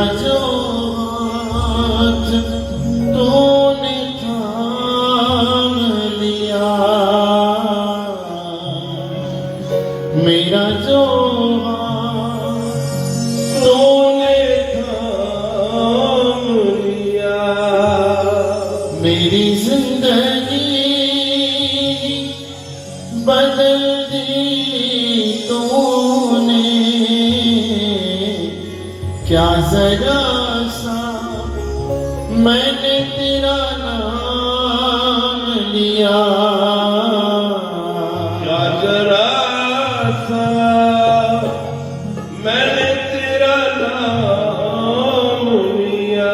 मेरा जो हाथ तूने थाम लिया, मेरा जो हाथ तूने थाम लिया, मेरी जिंदगी बदल दी तूने। क्या जरा सा मैंने तेरा नाम लिया, क्या जरा सा मैंने तेरा नाम लिया।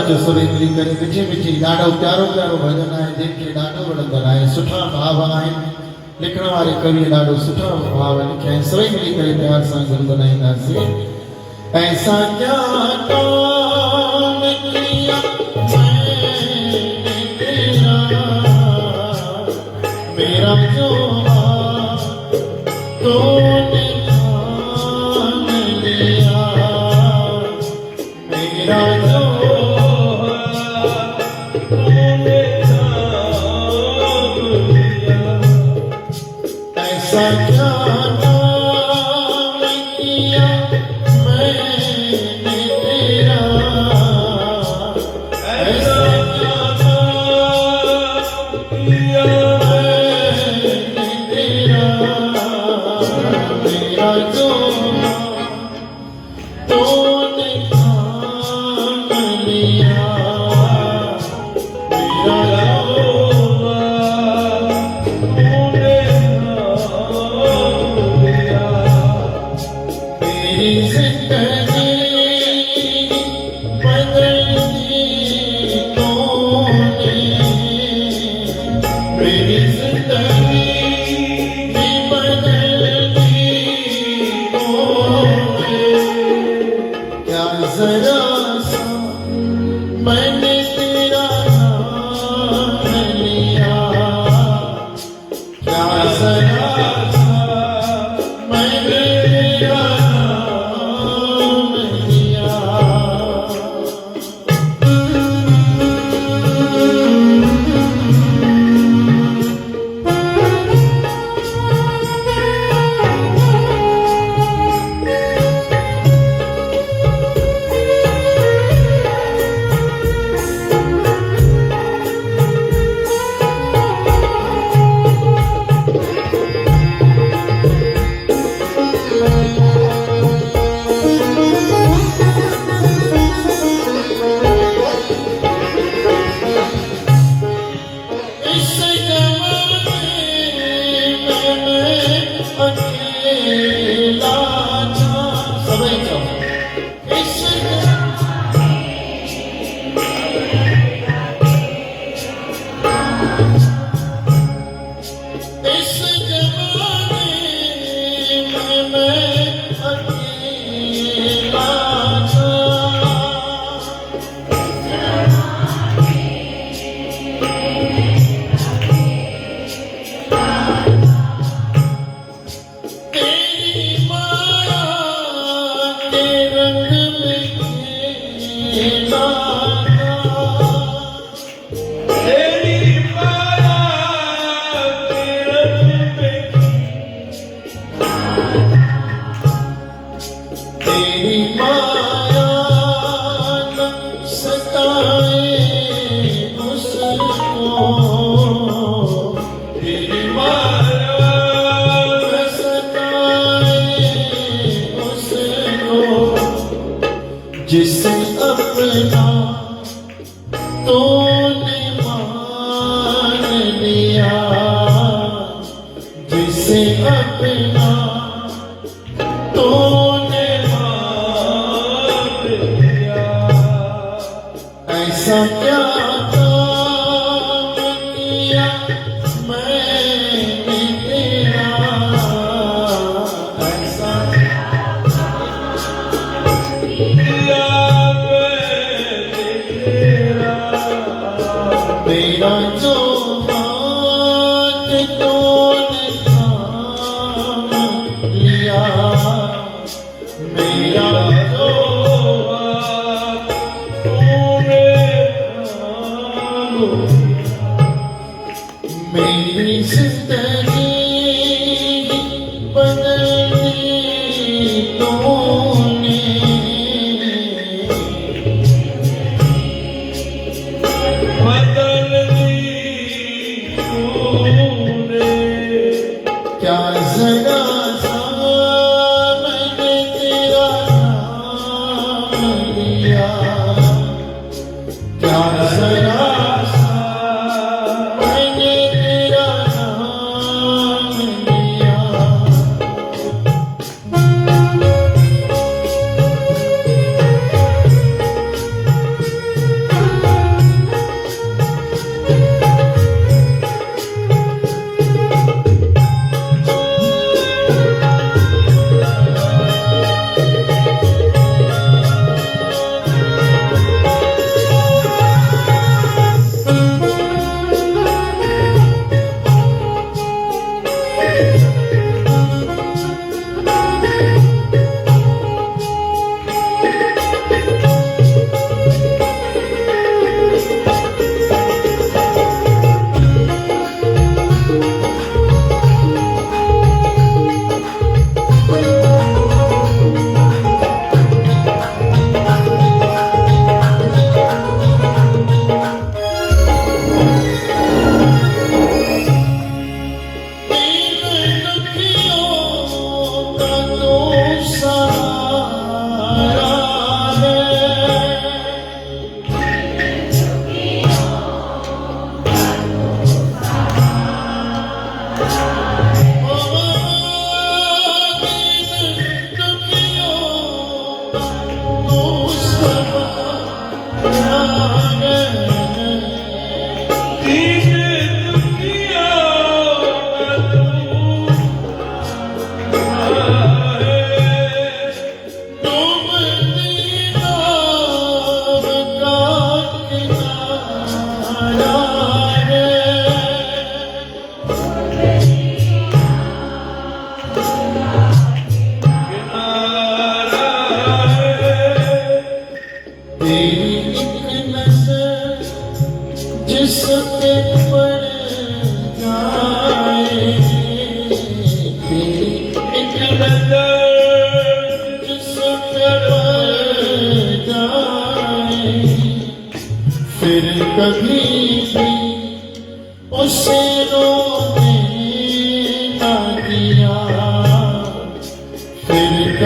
अचो सुरेंद्री करे मिठी मिठी ॾाढो प्यारो प्यारो भॼन आहे, जंहिंखे ॾाढो वणंदड़ आहे, सुठा भाव आहिनि। लिखण वारे कवि ॾाढो सुठा भाव लिखिया आहिनि। सभई मिली करे प्यार सां गुनगुनाईंदासीं। ऐसा क्या काम किया मैंने तेरा, मेरा जो हाथ तूने थाम लिया, मेरा जो हाथ तूने थाम लिया। ऐसा क्या काम किया मैंने तेरा, ऐसा क्या काम किया मैंने तेरा, मेरा जो तूने थाम लिया, मेरा तूने नाम लिया। मेरी जिंदगी बदल दी तूने, मेरी जिंदगी बदल दी तूने। क्या जरा सा मैंने तेरा नाम लिया, क्या जरा सा मैंने तेरा नाम लिया। इस जमाने में अकेला था, सभी जाओ। इस जमाने में मैं अकेला था, तेरी माया के रंग में खेला था, तेरी माया के रंग में, तेरी माया न सताए उसको, तेरी माया न सताए उसको, जिसे अपना तूने मान लिया, जिसे अपना तूने मान लिया। ऐसा क्या काम किया मैंने तेरा, ऐसा किया मैंने तेरा,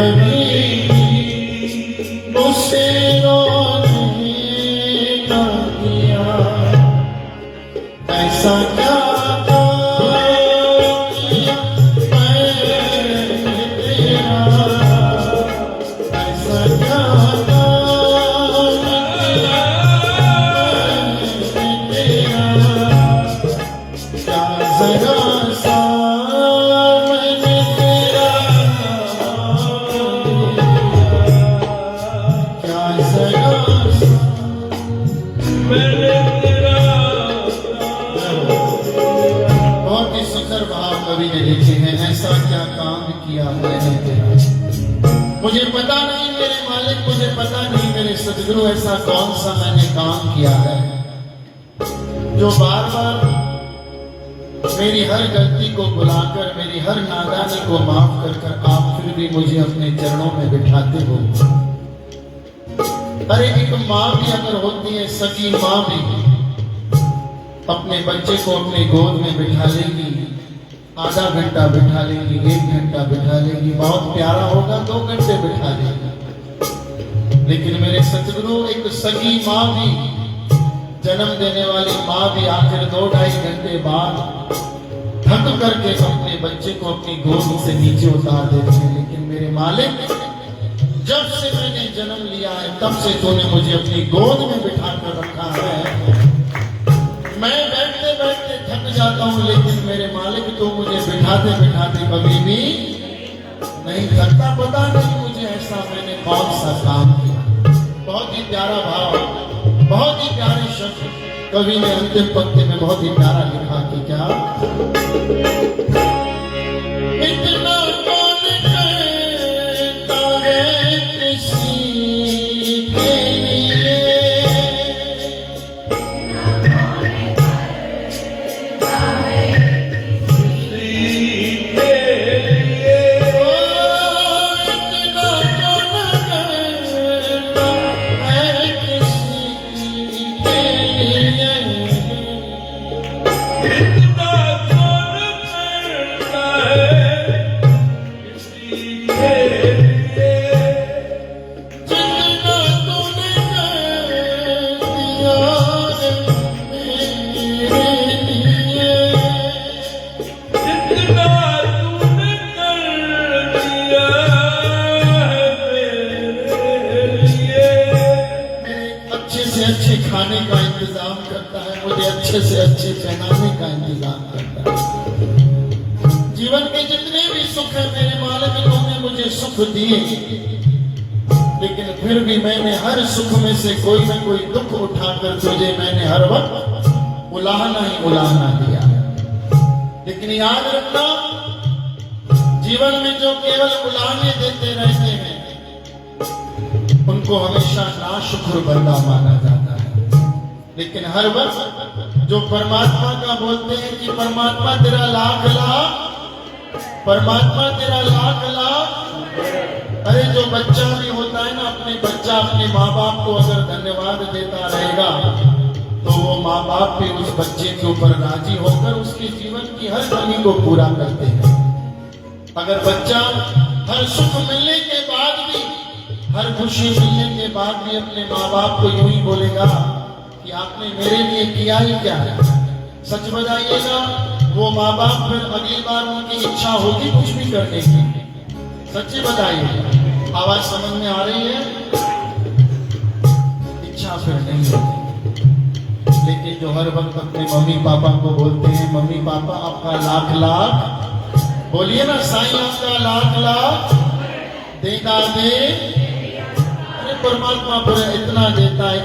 कभी उसे रोने न दिया। ऐसा क्या किया मैंने तेरा, ऐसा क्या किया मैंने तेरा, क्या जरा सा मैंने तेरा, क्या जरा सा मैंने तेरा बहुत ही सुंदर भाव कवि ने लिखे हैं। ऐसा क्या काम किया मैंने तेरा, मुझे पता नहीं मेरे मालिक, मुझे पता नहीं मेरे सदगुरु, ऐसा कौन सा मैंने काम किया है जो बार बार मेरी हर गलती को बुलाकर, मेरी हर नादानी को माफ कर कर आप फिर भी मुझे अपने चरणों में बिठाते हो। अरे एक माँ भी अगर होती है, सगी माँ भी अपने बच्चे को अपने गोद में बिठा लेगी, आधा घंटा बिठा लेगी, 1 घंटा बिठा लेगी, बहुत प्यारा होगा 2 घंटे बिठा लेगी। लेकिन मेरे सतगुरु एक सगी माँ भी, जन्म देने वाली माँ भी आखिर 2-2.5 घंटे बाद थक करके अपने बच्चे को अपनी गोद से नीचे उतार देते हैं। लेकिन मेरे मालिक, जब से मैंने जन्म लिया है तब से तूने मुझे अपनी गोद में बिठा कर रखा है। मैं बैठते बैठते थक जाता हूँ, लेकिन मेरे मालिक तू मुझे बिठाते बिठाते कभी भी नहीं थकता। पता नहीं मुझे ऐसा मैंने कौन सा काम किया। बहुत ही प्यारा भाव, बहुत ही प्यारे शब्द कवि ने अंतिम पंक्ति में बहुत ही प्यारा लिखा कि क्या इतना कौन करता है किसी के लिए, अच्छे खाने का इंतजाम करता है, मुझे अच्छे से अच्छे पहनाने का इंतजाम करता है। जीवन के जितने भी सुख है मेरे मालिक तुमने मुझे सुख दिए, लेकिन फिर भी मैंने हर सुख में से कोई न कोई दुख उठाकर तुझे मैंने हर वक्त उलाहना ही उलाहना दिया। लेकिन याद रखना, जीवन में जो केवल उलाहने देते रहते हैं उनको हमेशा नाशुक्र बंदा माना जाता है। लेकिन हर वक्त जो परमात्मा का बोलते हैं कि परमात्मा तेरा लाख लाख, परमात्मा तेरा लाख लाख। अरे जो बच्चा भी होता है ना, अपने बच्चा अपने माँ बाप को अगर धन्यवाद देता रहेगा तो वो माँ बाप भी उस बच्चे के ऊपर राजी होकर उसके जीवन की हर कमी को पूरा करते हैं। अगर बच्चा हर सुख मिलने के बाद भी, हर खुशी मिलने के बाद भी अपने माँ बाप को यूं ही बोलेगा कि आपने मेरे लिए किया ही क्या है, सच बताइएगा, वो माँ बाप फिर अगली बार उनकी इच्छा होगी कुछ भी करने की। सच्ची बताइए, आवाज समझ में आ रही है? इच्छा फिर नहीं होगी। लेकिन जो हर वक्त अपने मम्मी पापा को बोलते हैं मम्मी पापा आपका लाख लाख, बोलिए ना साईं आपका लाख लाख देता दे। अरे परमात्मा पर इतना देता है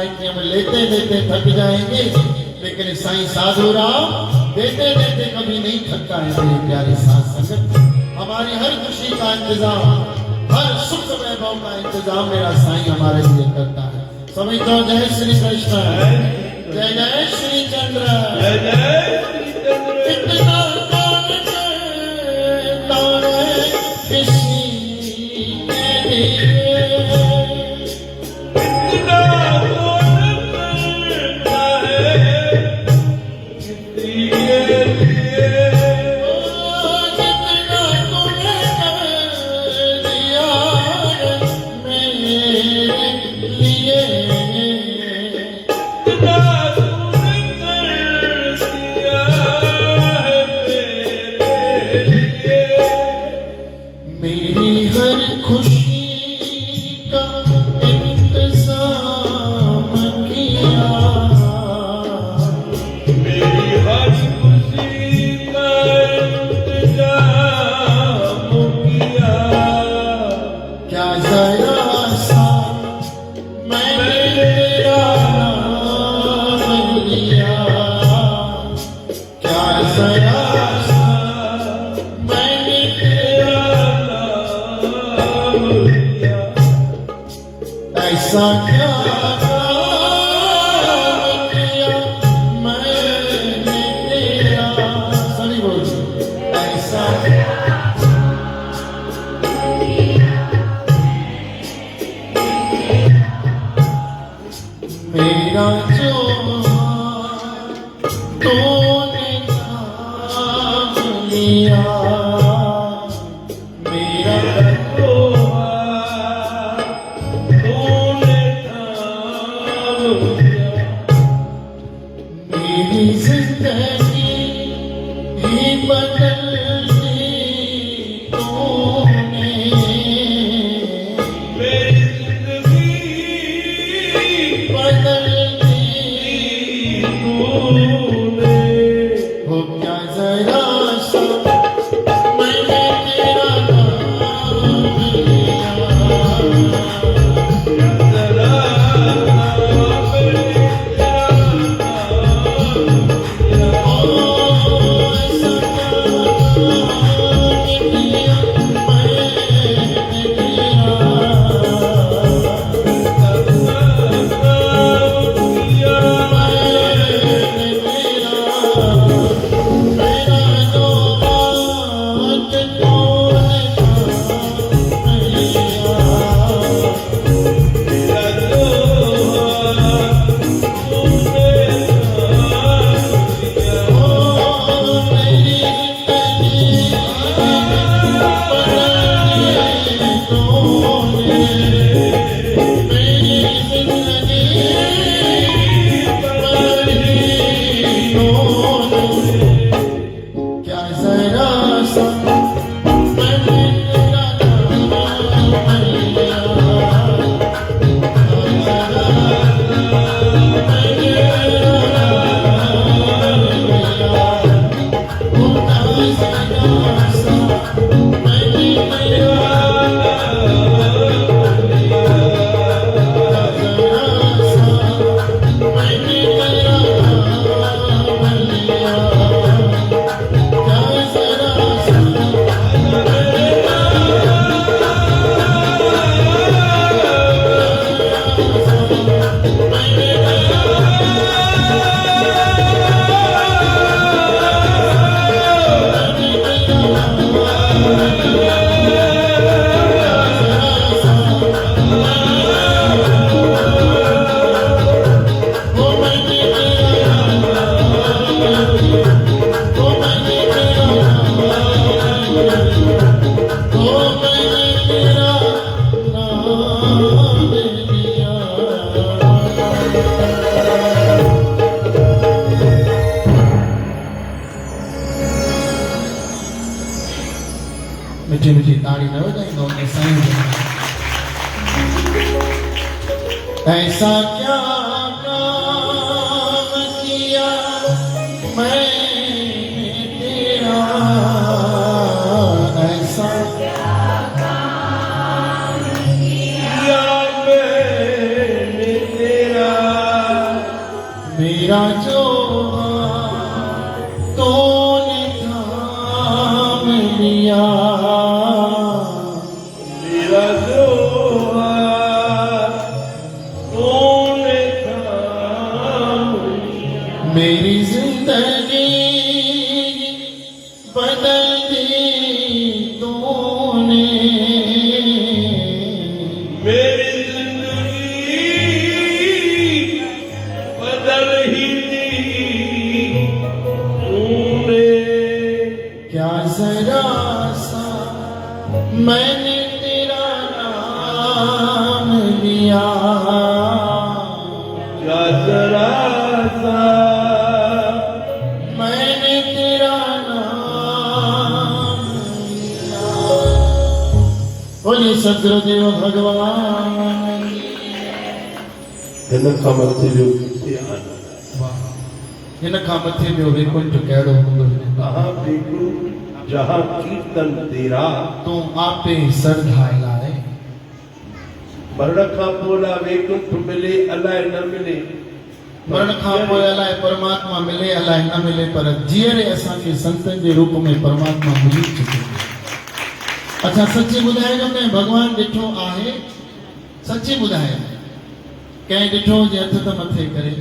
कि हम लेते लेते थक जाएंगे, लेकिन साईं साधु राम देते देते कभी नहीं थकता है। मेरी प्यारी साथ संगत, हमारी हर खुशी का इंतजाम, हर सुख वैभव का इंतजाम मेरा साईं हमारे लिए करता है। समझ लो, जय श्री कृष्ण, जय जय श्री चंद्र, जय जय श्री चंद्र। इतना कौन करता है किसी के लिए, इतना कौन करता है किसी के लिए। जितना तूने कर दिया खुशी का इंतजाम किया मेरी हर खुशी का इंतजाम किया क्या जरा सा मैंने तेरा नाम लिया क्या जरा सा मैंने तेरा नाम लिया ऐसा क्या काम किया मैंने तेरा सभी बोल ऐसा मेरा जो तूने थाम लिया मेरा तूने थाम लिया मेरी जिंदगी ही बदल दी तूने मेरी जिंदगी बदल दी तूने हो क्या जरा सा मैंने तेरा नाम लिया जरा क्या जरा सा मैंने तेरा नाम लिया मैंने तेरा नाम लिया हो क्या जरा सा मैंने तेरा नाम लिया जरा सा मैंने तेरा नाम लिया क्या जरा सा मीठी मीठी ताड़ी न बजाएंगे ऐसा क्या काम किया मैंने तेरा ऐसा या मैंने तेरा मेरा जो तूने थाम लिया मेरा जो तूने सदगुरुदेव भगवान। हिन खां मथे ॿियो किथे आनंद आहे? हिन खां मथे ॿियो वैकुंठ कहिड़ो हूंदो? कहाँ बेगु जहाँ कीर्तन तेरा। तूं आपे सरधाए लाए। मरण खां पोइ लाइ वैकुंठ मिले अलाए न मिले, मरण खां पोइ अलाए परमात्मा मिले अलाए न मिले, पर जीअरे असांखे संतनि जे रूप में परमात्मा मिली चुके। अच्छा सची ॿुधाइजो कंहिं भॻवान ॾिठो आहे? सची ॿुधाए कंहिं ॾिठो जे हथ त मथे करे,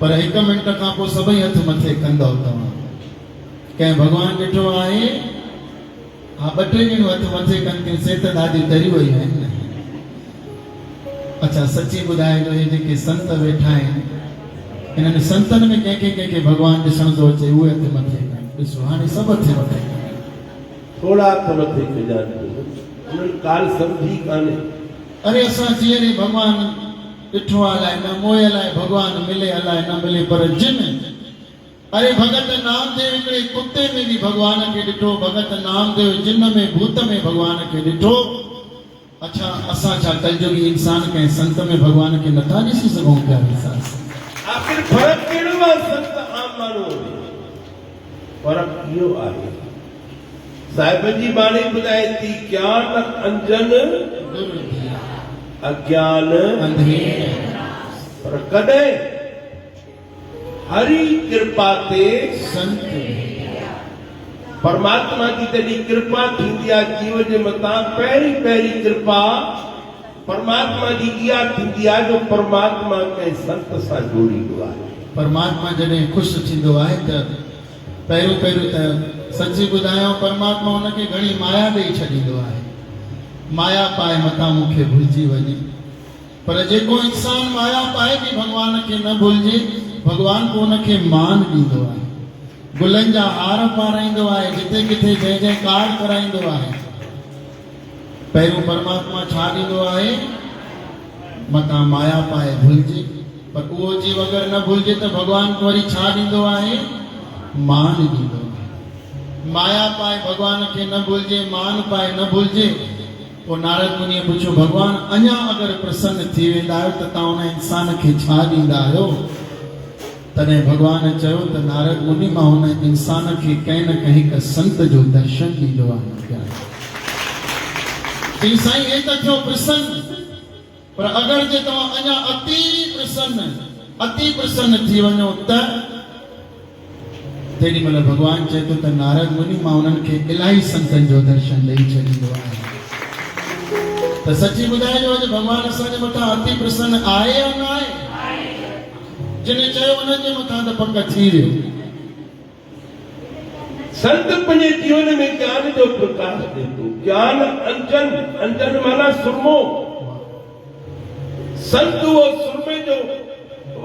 पर 1 मिंट खां पोइ सभई हथ मथे कंदव तव्हां। कंहिं भॻवान ॾिठो आहे? हा 2-3 ॼणियूं हथ मथे कनि थियूं, से त ॾाढी डरी वयूं आहिनि। अच्छा सची ॿुधाइजो हे जेके संत वेठा आहिनि, इन्हनि संतनि में कंहिंखे कंहिंखे भॻवान ॾिसण थो अचे, उहे हथ मथे कनि। ॾिसो हाणे सभु हथ मथे कनि। थोड़ा हथ मथे कजां, उन्हनि काल सम्झी कान्हे। अरे असां जीअं भॻवान ॾिठो आहे अलाए न मोए, अलाए भॻवान मिले अलाए न मिले, पर जिन अरे भगत नामदेव हिकिड़े कुत्ते में बि भॻवान खे ॾिठो, भगत नामदेव जिन में भूत में भॻवान खे ॾिठो। अच्छा असां छा कलयुगी इंसान कंहिं संत में भॻवान खे नथा ॾिसी सघूं पिया? आखिर फर्क कहिड़ो आहे संत आम माण्हू में? फर्क इहो आहे, साहिब जी बाणी ॿुधाए थी, ज्ञान अंजन अज्ञान अंधेर। पर कॾहिं हरि कृपा ते संत परमात्मा जी तॾहिं कृपा थींदी आहे जीव जे मथां। पहिरीं पहिरीं कृपा परमात्मा जी इहा थींदी आहे जो परमात्मा कंहिं संत सां जोड़ींदो आहे। परमात्मा जॾहिं ख़ुशि थींदो आहे त पहिरियों पहिरियों त सची ॿुधायो परमात्मा हुनखे घणी माया ॾेई छॾींदो आहे। माया पाए मथां मूंखे भुलिजी वञे, पर जेको इंसान माया पाए बि भॻवान खे न भुलिजे, भॻवान पोइ हुनखे मान ॾींदो आहे, गुलनि जा हार पाराईंदो आहे, जिते किथे जय जयकार कराईंदो आहे। पहिरियों परमात्मा छा ॾींदो आहे? मथां माया पाए भुलिजे, पर उहो जीव अगरि न भुलिजे त भॻवान वरी छा ॾींदो आहे? मान ॾींदो आहे। माया पाए भॻवान खे न भुलिजे, मान पाए न भुलिजे। पोइ नारद मुनीअ पुछियो, भॻवान अञा अगरि प्रसन्न थी वेंदा आहियो त तव्हां हुन इंसान खे छा ॾींदा आहियो? तॾहिं भॻवान चयो त नारद मुनि मां हुन इंसान खे कंहिं न कंहिं हिकु संत जो दर्शन ॾींदो आहे। चई साईं हे त थियो प्रसन्न, पर अगरि जे तव्हां अञा अति प्रसन्न थी वञो त तेॾी महिल भॻवान चए थो त नारद मुनि मां हुननि खे इलाही संतनि जो दर्शन ॾेई छॾींदो आहे। त सची ॿुधाइजो अॼु भॻवान असांजे मथां अति प्रसन्न आहे या न आहे? जिन चयो हुनजे मथां त पक थी वियो। संत पंहिंजे जीवन में ज्ञान जो प्रकाश ॾे थो। ज्ञान अंजन, अंजन माना सुरमो। संत उहो सुरमे जो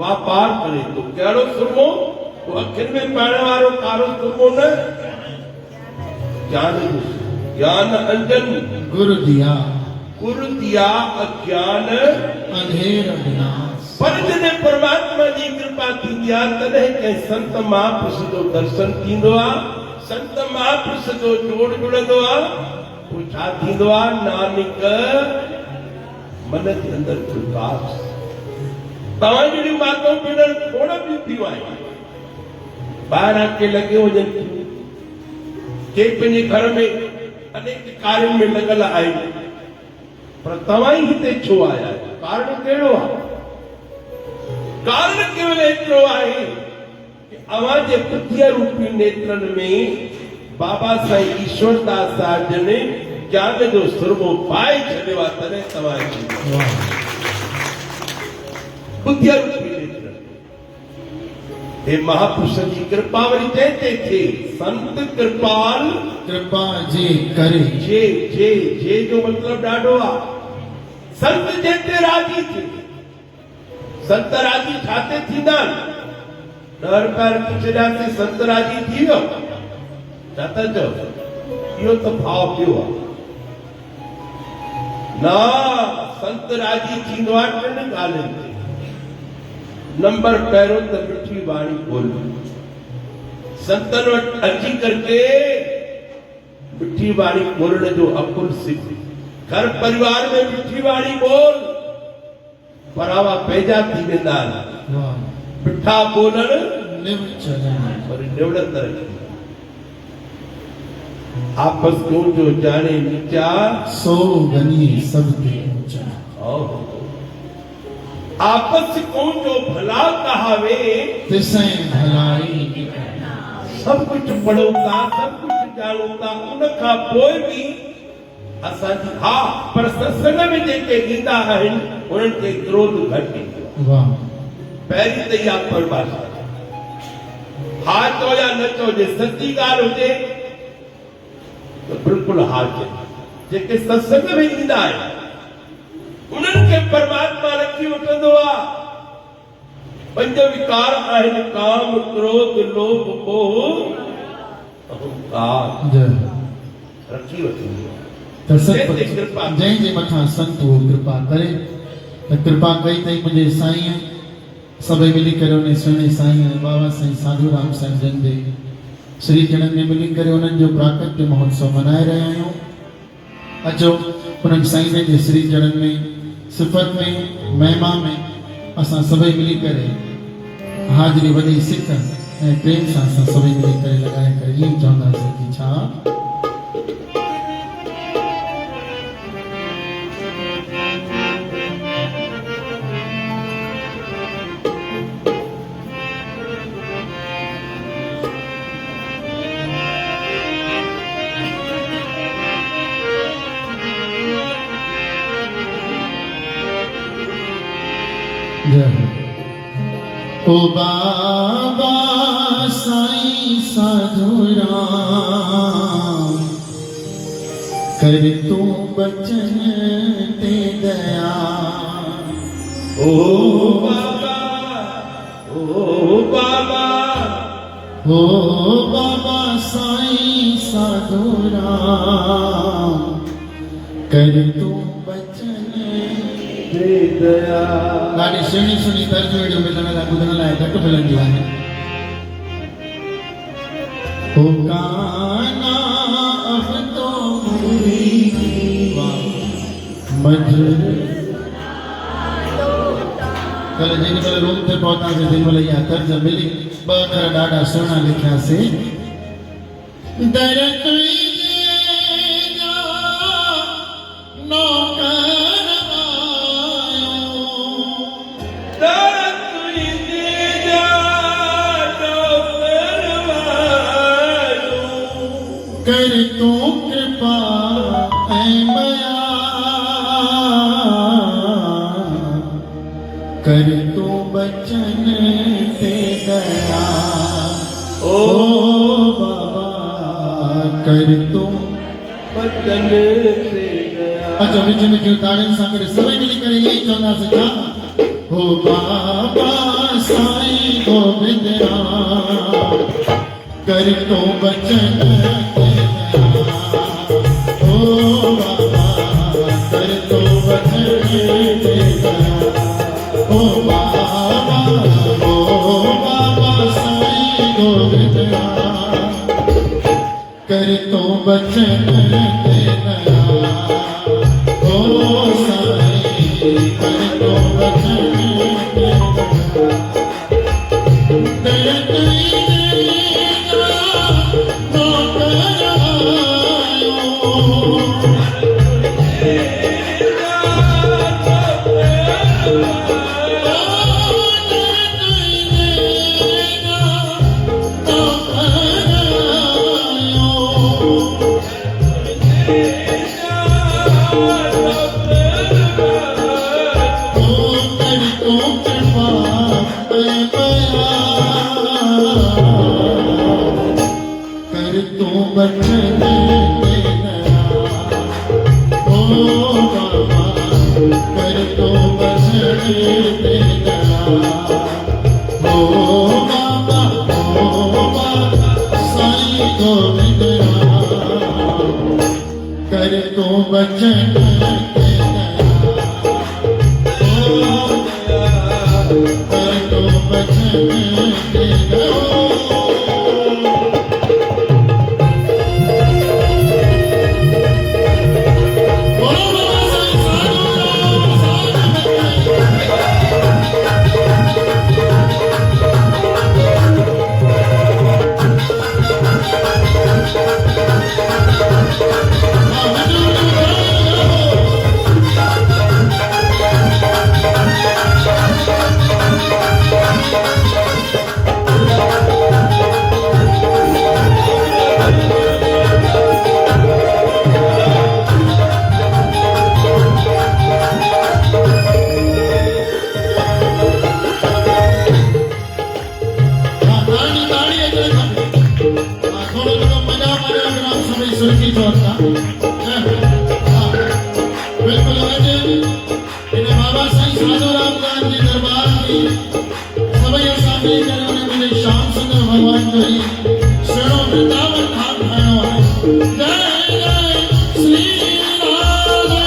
वापार करे थो। कहिड़ो सुरमो? वो अखियुनि में पाइण वारो कारो सुरमो न, ज्ञान जो। ज्ञान अंजन गुरु दिया अज्ञान अंधेर विनाश। पर जॾहिं परमात्मा जी कृपा थींदी आहे तॾहिं कंहिं संत महापुरुष जो दर्शन थींदो आहे, संत महापुरुष जो जोड़ जुड़ंदो आहे। पोइ छा थींदो आहे? नानक मन जे अंदरि प्रकाश। तव्हां जहिड़ियूं माताऊं भेनरूं खोड़ बि थियूं आहिनि, ॿाहिरि आके लॻे हुजनि थियूं, के पंहिंजे घर में अनेक कार्यनि में लॻल आहिनि, पर तव्हां ई हिते छो आया आहियो? कारण कहिड़ो आहे? कारण केवल एतिरो आहे कि अवां जे पृथ्वी रूपी नेत्रनि में बाबा साईं ईश्वरदास साहिब जन ज्ञान जो सुरमो पाए छॾियो आहे, तॾहिं तव्हां पृथ्वी रूपी नेत्र। हे महापुरुष जी कृपा वरी जंहिंते थिए, संत कृपाल कृपा जे करे। जे जो मतलब ॾाढो आहे। संत जंहिंते राजी थिए, संत राजी ठाते थींदा आहिनि। 10 रुपया रखी छॾियासीं, संत राजी थी वियो, छा था चओ? इहो त भाव पियो आहे न। संत राजी थींदो आहे 3 ॻाल्हियुनि ते। नंबर पहिरियों त मिठी वाणी बोलणी। संतन वटि अची करके मिठी वाणी बोलण जो अकुल सिख। घर परिवार में मिठी वाणी बोल परावा पैजा थी वेंदा आहिनि। वाह मिठा बोलण निव चलन पर निवड़त रखी आपस को जो जाने नीचा सो गनी सबके ऊंचा। आपस को जो भला कहावे तिसै भलाई की सब कुछ पढ़ो था सब कुछ जानो था उनखां पोइ बि असांजी हा पर सत्संग में जेके ईंदा आहिनि उन्हनि खे क्रोध घटि ईंदो आहे। वाह पहिरीं त इहा परिभाषा हा चओ या न चओ जे सची ॻाल्हि हुजे त बिल्कुलु हा चए। जेके सत्संग में ईंदा आहिनि उन्हनि खे परमात्मा रखी वठंदो आहे। पंज विकार आहिनि काम क्रोध लोभ मोह अहंकार जय रखी वठंदो आहे। त सत जंहिं ते कृपा जंहिंजे मथां संत उहो कृपा करे त कृपा कई अथई मुंहिंजे साईं सभई मिली करे उन सुहिणे साईं बाबा साईं साधू राम साईं जन जे श्री जनम में मिली करे उन्हनि जो प्राकट्य महोत्सव मनाए रहिया आहियूं। अचो उन्हनि साईं जे श्री जनम में सिफ़त में महिमा में असां सभई मिली करे हाज़िरी वॾी सिक ऐं प्रेम सां असां सभई मिली करे लॻाए करे ईअं चवंदासीं कि छा ओ बाबा साईं साधु राम कर तू बचन ते दया। ओ बाबा ओ बाबा ओ बाबा साईं साधु राम कर तू बचन दे दया। ॾाढी सुहिणी सुहिणी तर्ज वीडियो मिलण लाइ ॿुधण लाइ घटि मिलंदियूं आहिनि। ओ काना अब तो पूरी मधुर कल जेॾी महिल रूम ते पहुतासीं तेॾी महिल इहा तर्ज मिली ॿ अखर ॾाढा सुहिणा लिखियासीं। दर तुंहिंजा नौकर कर तू कृपा ऐ मया कर तू बचन ते दया। ओ बाबा कर तू बचन ते दया। अच्छा विच में क्यों ताड़ियुनि सां गॾु सभई मिली करे ईअं ई चवंदासीं छा ओ बाबा साईं गोविंद राम कर तू बचन कर तो बचन दे दया। ओ साईं कर तो बचन दे दया। कर तू बचन दे दया। ओ बाबा कर तू बचन दे दया। ओ बाबा साईं गोविंद राम कर तू बचन दे दया। ओ कर तू बचन दे दया। Oh, इन बाबा साईं साधू रामदास जे दरबार में सभई असां मिली करे उन मुंहिंजे श्याम सुंदर भगवान जो ही सुहिणो वृंदावन धाम ठाहिणो आहे। जय जय श्री राधे।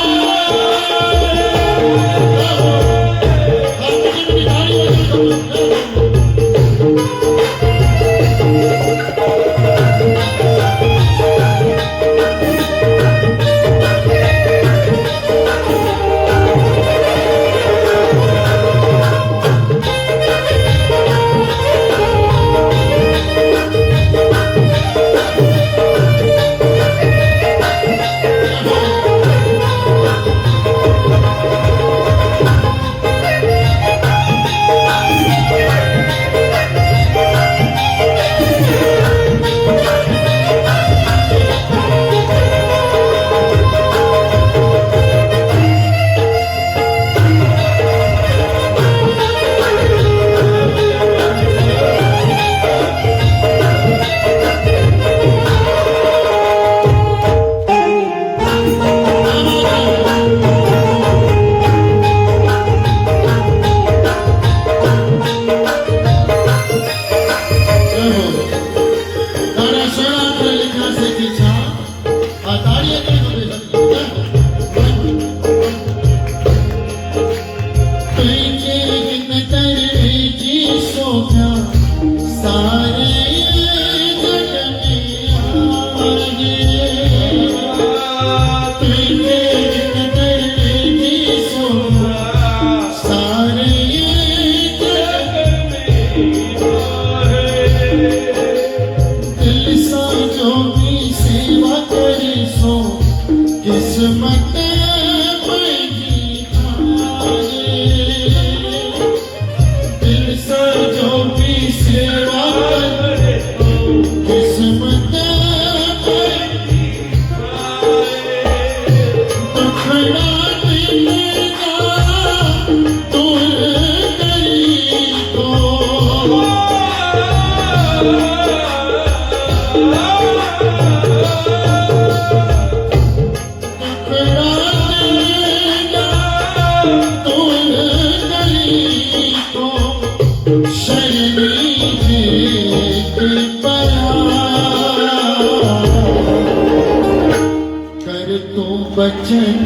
बचन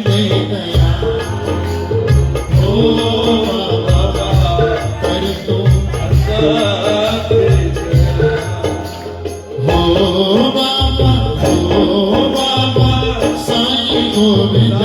दे गया हो बाबा कर तू हो बाबा साईं गोविंद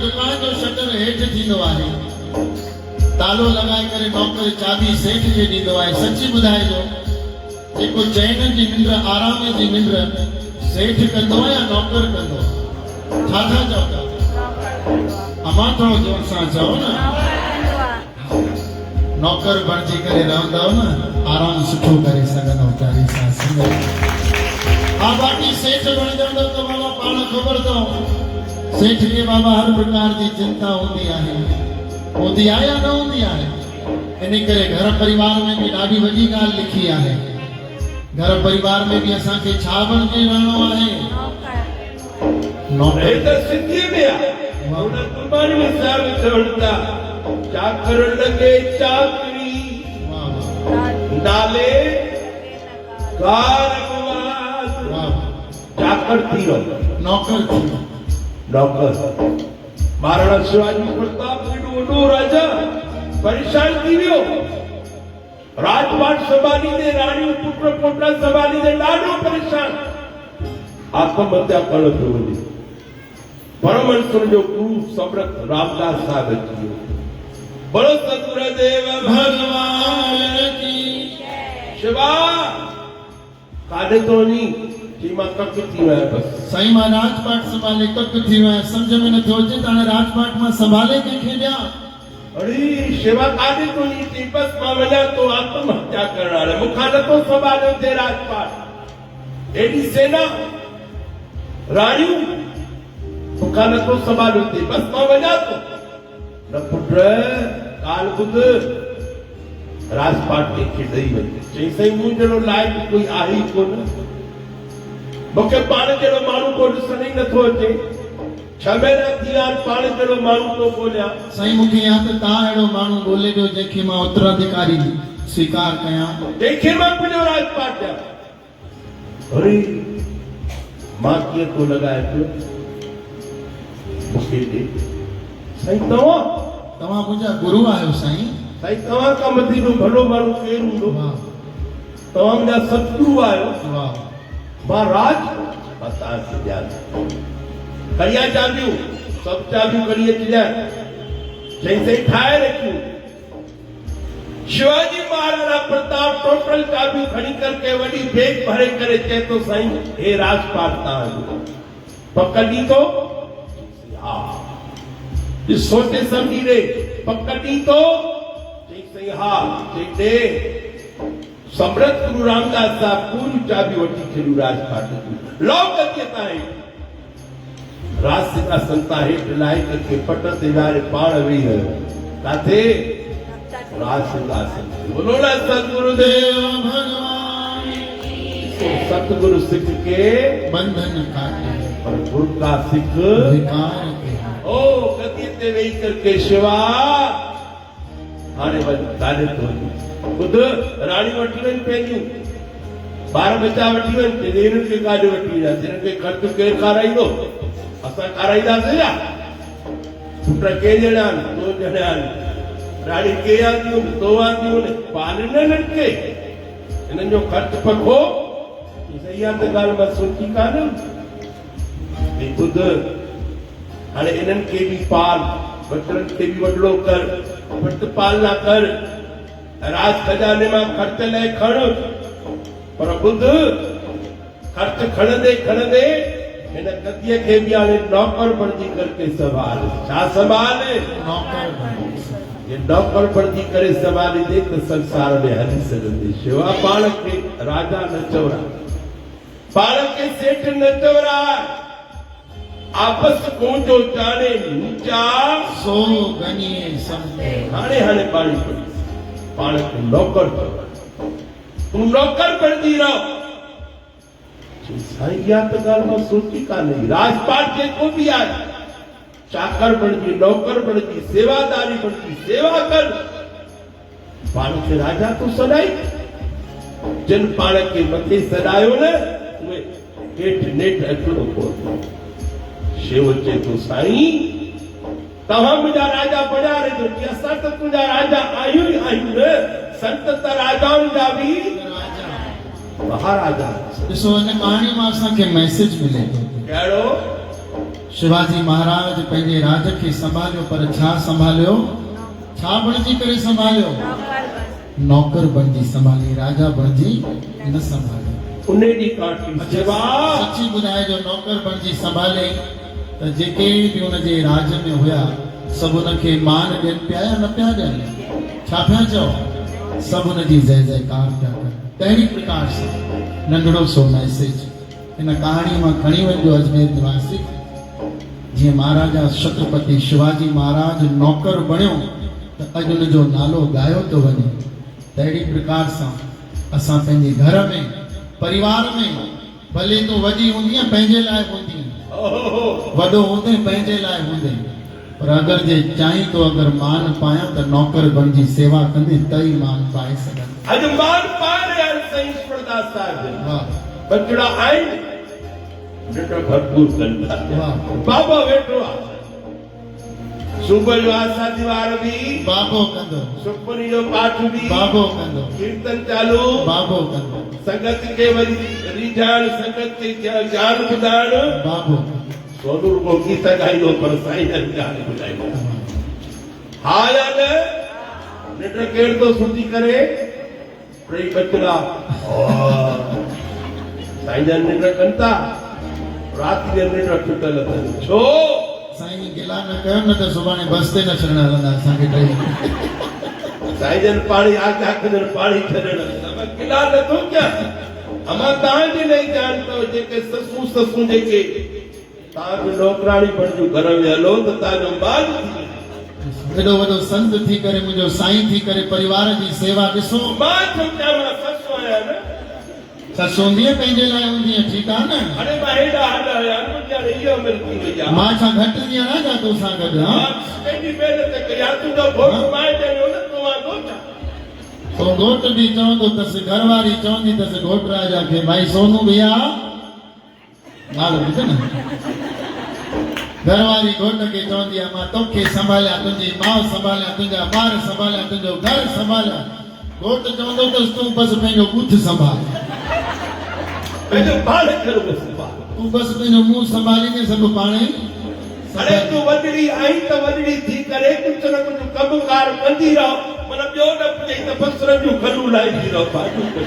दुकान जो शटर हेठ थींदो आहे तालो लगाए करे नौकर चाबी सेठ खे ॾींदो आहे सची ॿुधाइजो जेको चैन जी निंड आराम जी निंड सेठ कंदो या नौकर कंदो छा छा चओ था अमा थोरो जोर सां चओ न नौकर बणिजी करे रहंदव न आराम सुठो करे सघंदव प्यारी सां सिंगल हा बाक़ी सेठ बणिजंदव त बाबा पाण ख़बर अथव सेठ के बाबा हर प्रकार की चिंता होती है या न होती है इन करे घर परिवार में भी ॾाढी वॾी ॻाल्हि लिखी है घर परिवार में भी असां खे छा बणिजी रहणो आहे नौकर त सिंधी में आहे हुन कुर्बानी में साहिब चवनि था चाकर लगे चाकरी नाले कार चाकर थी वियो नौकर थी वियो नौकर महाराणा शिवाजी प्रताप एडो राजा परेशान थी वियो राजपाट संभालींदे राणियूं पुट पोटा संभालींदे ॾाढो परेशान आत्महत्या करण पियो वञे परमहंस जो गुरु सम्रत रामदास साहिब अची वियो बोलो सतगुरुदेव भगवान की शिवा काॾे तो वञी सीमा कक थी वह बस साईं मां राजपाट संभाले कक थी वियो आहियां, सम्झ में नथो अचे त हाणे राजपाट मां संभाले कंहिंखे ॾियां। अरे शेवा काॾे तो नी थी बस मां वञा तो आत्महत्या करण वारे मूंखां नथो संभालियो थे राजपाट। एडी सेना राणियूं मूंखां नथो संभालियो थे बस मां वञा तो न पुट काल ॿुध राजपाट कंहिंखे ॾेई वञे। चई साईं मूं जहिड़ो लाइक़ कोई आहे ई कोन, मूंखे पाण जहिड़ो माण्हू को ॾिसण ई नथो अचे। 6 महीना थी विया पाण जहिड़ो माण्हू तो ॻोल्हियां। साईं मूंखे या त तव्हां अहिड़ो माण्हू ॻोल्हे ॾियो जंहिंखे मां उत्तराधिकारी स्वीकार कयां, जंहिंखे मां पंहिंजो राजपाट ॾियां। अरे मां कीअं थो लॻाए पियो मूंखे ॾे। साईं तव्हां मुंहिंजा गुरू आहियो साईं। साईं तव्हां खां वधीक भलो माण्हू केरु हूंदो? वाह तव्हां मुंहिंजा सतगुरू आहियो। वाह मां राज मां तव्हांखे ॾियां कड़िया चाबियूं सभु चाबियूं कड़ी अचिजांइ। चई साईं ठाहे रखियूं। शिवाजी महाराणा प्रताप टोटल चाबियूं खणी करके वॾी बेग भरे करे चए तो साईं हे राजपाट तव्हांजो पक ॾींदो? हा सोचे सम्झी ॾे पक ॾींदो? चई साईं हा। चई ॾे। समृत गुरु रामदास साहब पूरी चाबी वठी छॾियूं राजपाट जूं। लौ गद्दीअ ताईं राज सिंहासन तां हेठि लाहे करके पट ते विहारे पाण वेही रहियो। काथे? राज सिंहासन ते। बोलो ना सतगुरुदेव भगवान सतगुरु सिख के बंधन काटे पर गुरु का सिख विकार के। ओ गद्दीअ ते वेही करके शिवा हाणे वञ काॾे थो वञे। ॿुध राणी वठी वञ पंहिंजूं ॿार बचा वठी वञ। हिननि खे काॾे वठी वञा? हिननि खे ख़र्चु केरु खाराईंदो? असां खाराईंदासीं छा? पुट के ॼणा आहिनि? 2 ॼणा आहिनि। राणी के आंदियूं आहिनि? 2 आंदियूं आहिनि। पालनि हिननि खे हिननि जो ख़र्चु पखो सही आहे त ॻाल्हि मां सोची कान। ॿुध हाणे इन्हनि खे बि पाल बचड़नि खे बि वॾो कर पट पालना कर राज खजाने मां ख़र्च लाइ खण। पर ॿुध ख़र्च खणंदे खणंदे हिन गद्दीअ खे बि हाणे नौकर बणजी करके संभाल। छा संभाल? ये नौकर बणजी करे संभालींदे त संसार में हली सघंदे। शिवा पाण खे राजा न चवरा, पाण खे सेठ न चवरा। आपस को जो जाने नीचा सो गनिए समझे। हाणे हाणे पाणी पड़ी पाण खे नौकर चवरा। तूं नौकर बणजी रहो। साईं इहा त ॻाल्हि मां सोची कान्हे। राजपाट जेको बि आहे चाकर बणजी नौकर बणजी सेवादारी बणजी सेवा कर। पाण खे राजा तूं सॾाई। जिन पाण खे मथे सॾायो न उहे हेठि नेठि अचिणो पवंदो। शिव चए थो साईं तव्हां मुंहिंजा राजा बणिया रहिजो। की असां त तुंहिंजा राजा आहियूं ई आहियूं न। संत त राजाउनि जा बि महाराजा। ॾिसो हिन कहाणी मां असांखे मैसेज मिले थो। कहिड़ो? शिवाजी महाराज पंहिंजे राज खे संभालियो पर छा संभालियो? छा बणजी करे संभालियो? नौकर बणजी संभाली, राजा बणजी न संभालियो। उन ॾींहुं काठी सेवा सची ॿुधाए जो नौकर बणजी संभाले त जेके बि हुनजे राज में हुया सभु हुनखे मान ॾियनि पिया या न पिया ॾियनि? छा पिया चओ? सभु हुनजी जय जयकार पिया कनि। तहिड़ी प्रकार सां नंढड़ो सो मैसेज हिन कहाणी मां खणी वञिजो अजमेर निवासी। जीअं महाराजा छत्रपति शिवाजी महाराज नौकर बणियो त अॼु हुनजो नालो ॻायो थो वञे। तहिड़ी प्रकार सां असां पंहिंजे घर में परिवार में भले तो वॾी हूंदी पंहिंजे लाइ हूंदी, वॾो हूंदे पंहिंजे लाइ हूंदे, पर अगरि जे चाहीं तो अगरि मान पायां त नौकर बणजी सेवा कंदे त ई मान पाए सघंदे। अॼु मान पाए रहिया आहिनि साईं ईश्वरदास साहिब। वाह बचड़ा आहिनि ॾिठो भरपूर कनि था। बाबा वेठो आहे सुबुह जो आसादी वार बि बाबो कंदो, सुखमनी जो पाठ बि बाबो कंदो, कीर्तन चालू बाबो कंदो, संगत खे वरी रिझाइण संगत खे ज्ञान ॿुधाइण बाबो। सोनू को गीत ॻाईंदो पर साईं ज्ञान ॿुधाईंदो। हा या न? निंड केरु थो सुठी करे? टई बचड़ा साईं जन निंड कंता रात जे निंड टुटल अथनि छो साईं गिला न कयो न त सुभाणे बस ते न छॾण हलंदा असांखे टई साईं जन पाणी आज्ञा कनि पाणी छॾण अमा गिला नथो क्या अमा तव्हांजे लाइ ॼाणतो जेके ससूं जेके तव्हां बि नौकराणी बणिजो घर में हलो त तव्हांजो बाल थी एॾो वॾो संत थी करे मुंहिंजो साईं थी करे परिवार जी सेवा ॾिसो मां छो चवां ससु आहियां न ससु हूंदी आहे पंहिंजे लाइ हूंदी आहे ठीकु आहे न अरे मां हेॾा हल आहियां मुंहिंजा इहो मिल थी वई आहे मां छा घटि थी आहियां छा तोसां गॾु हा पंहिंजी महिनत कया तुंहिंजो घोट माए ॾियो न तव्हां घोट तो घोट बि चवंदो अथसि घरवारी चवंदी अथसि घोट राजा खे भाई सोनू भैया नालो ॿुध न घरवारी घोट खे चवंदी आहे मां तोखे संभालिया तुंहिंजी माउ संभालिया तुंहिंजा ॿार संभालिया तुंहिंजो घर संभालिया घोट चवंदो अथसि तूं बसि पंहिंजो ॿुथ संभाल पंहिंजो पाण खे संभाल तूं बसि पंहिंजो मुंहुं संभालींदे सभु पाण ई अरे तूं वॾड़ी आई त वॾड़ी थी करे कुझु न कुझु कमकार कंदी रहो मन ॿियो न पुॼे त बसरनि जूं खलूं लाहींदी रहो भाॼियूं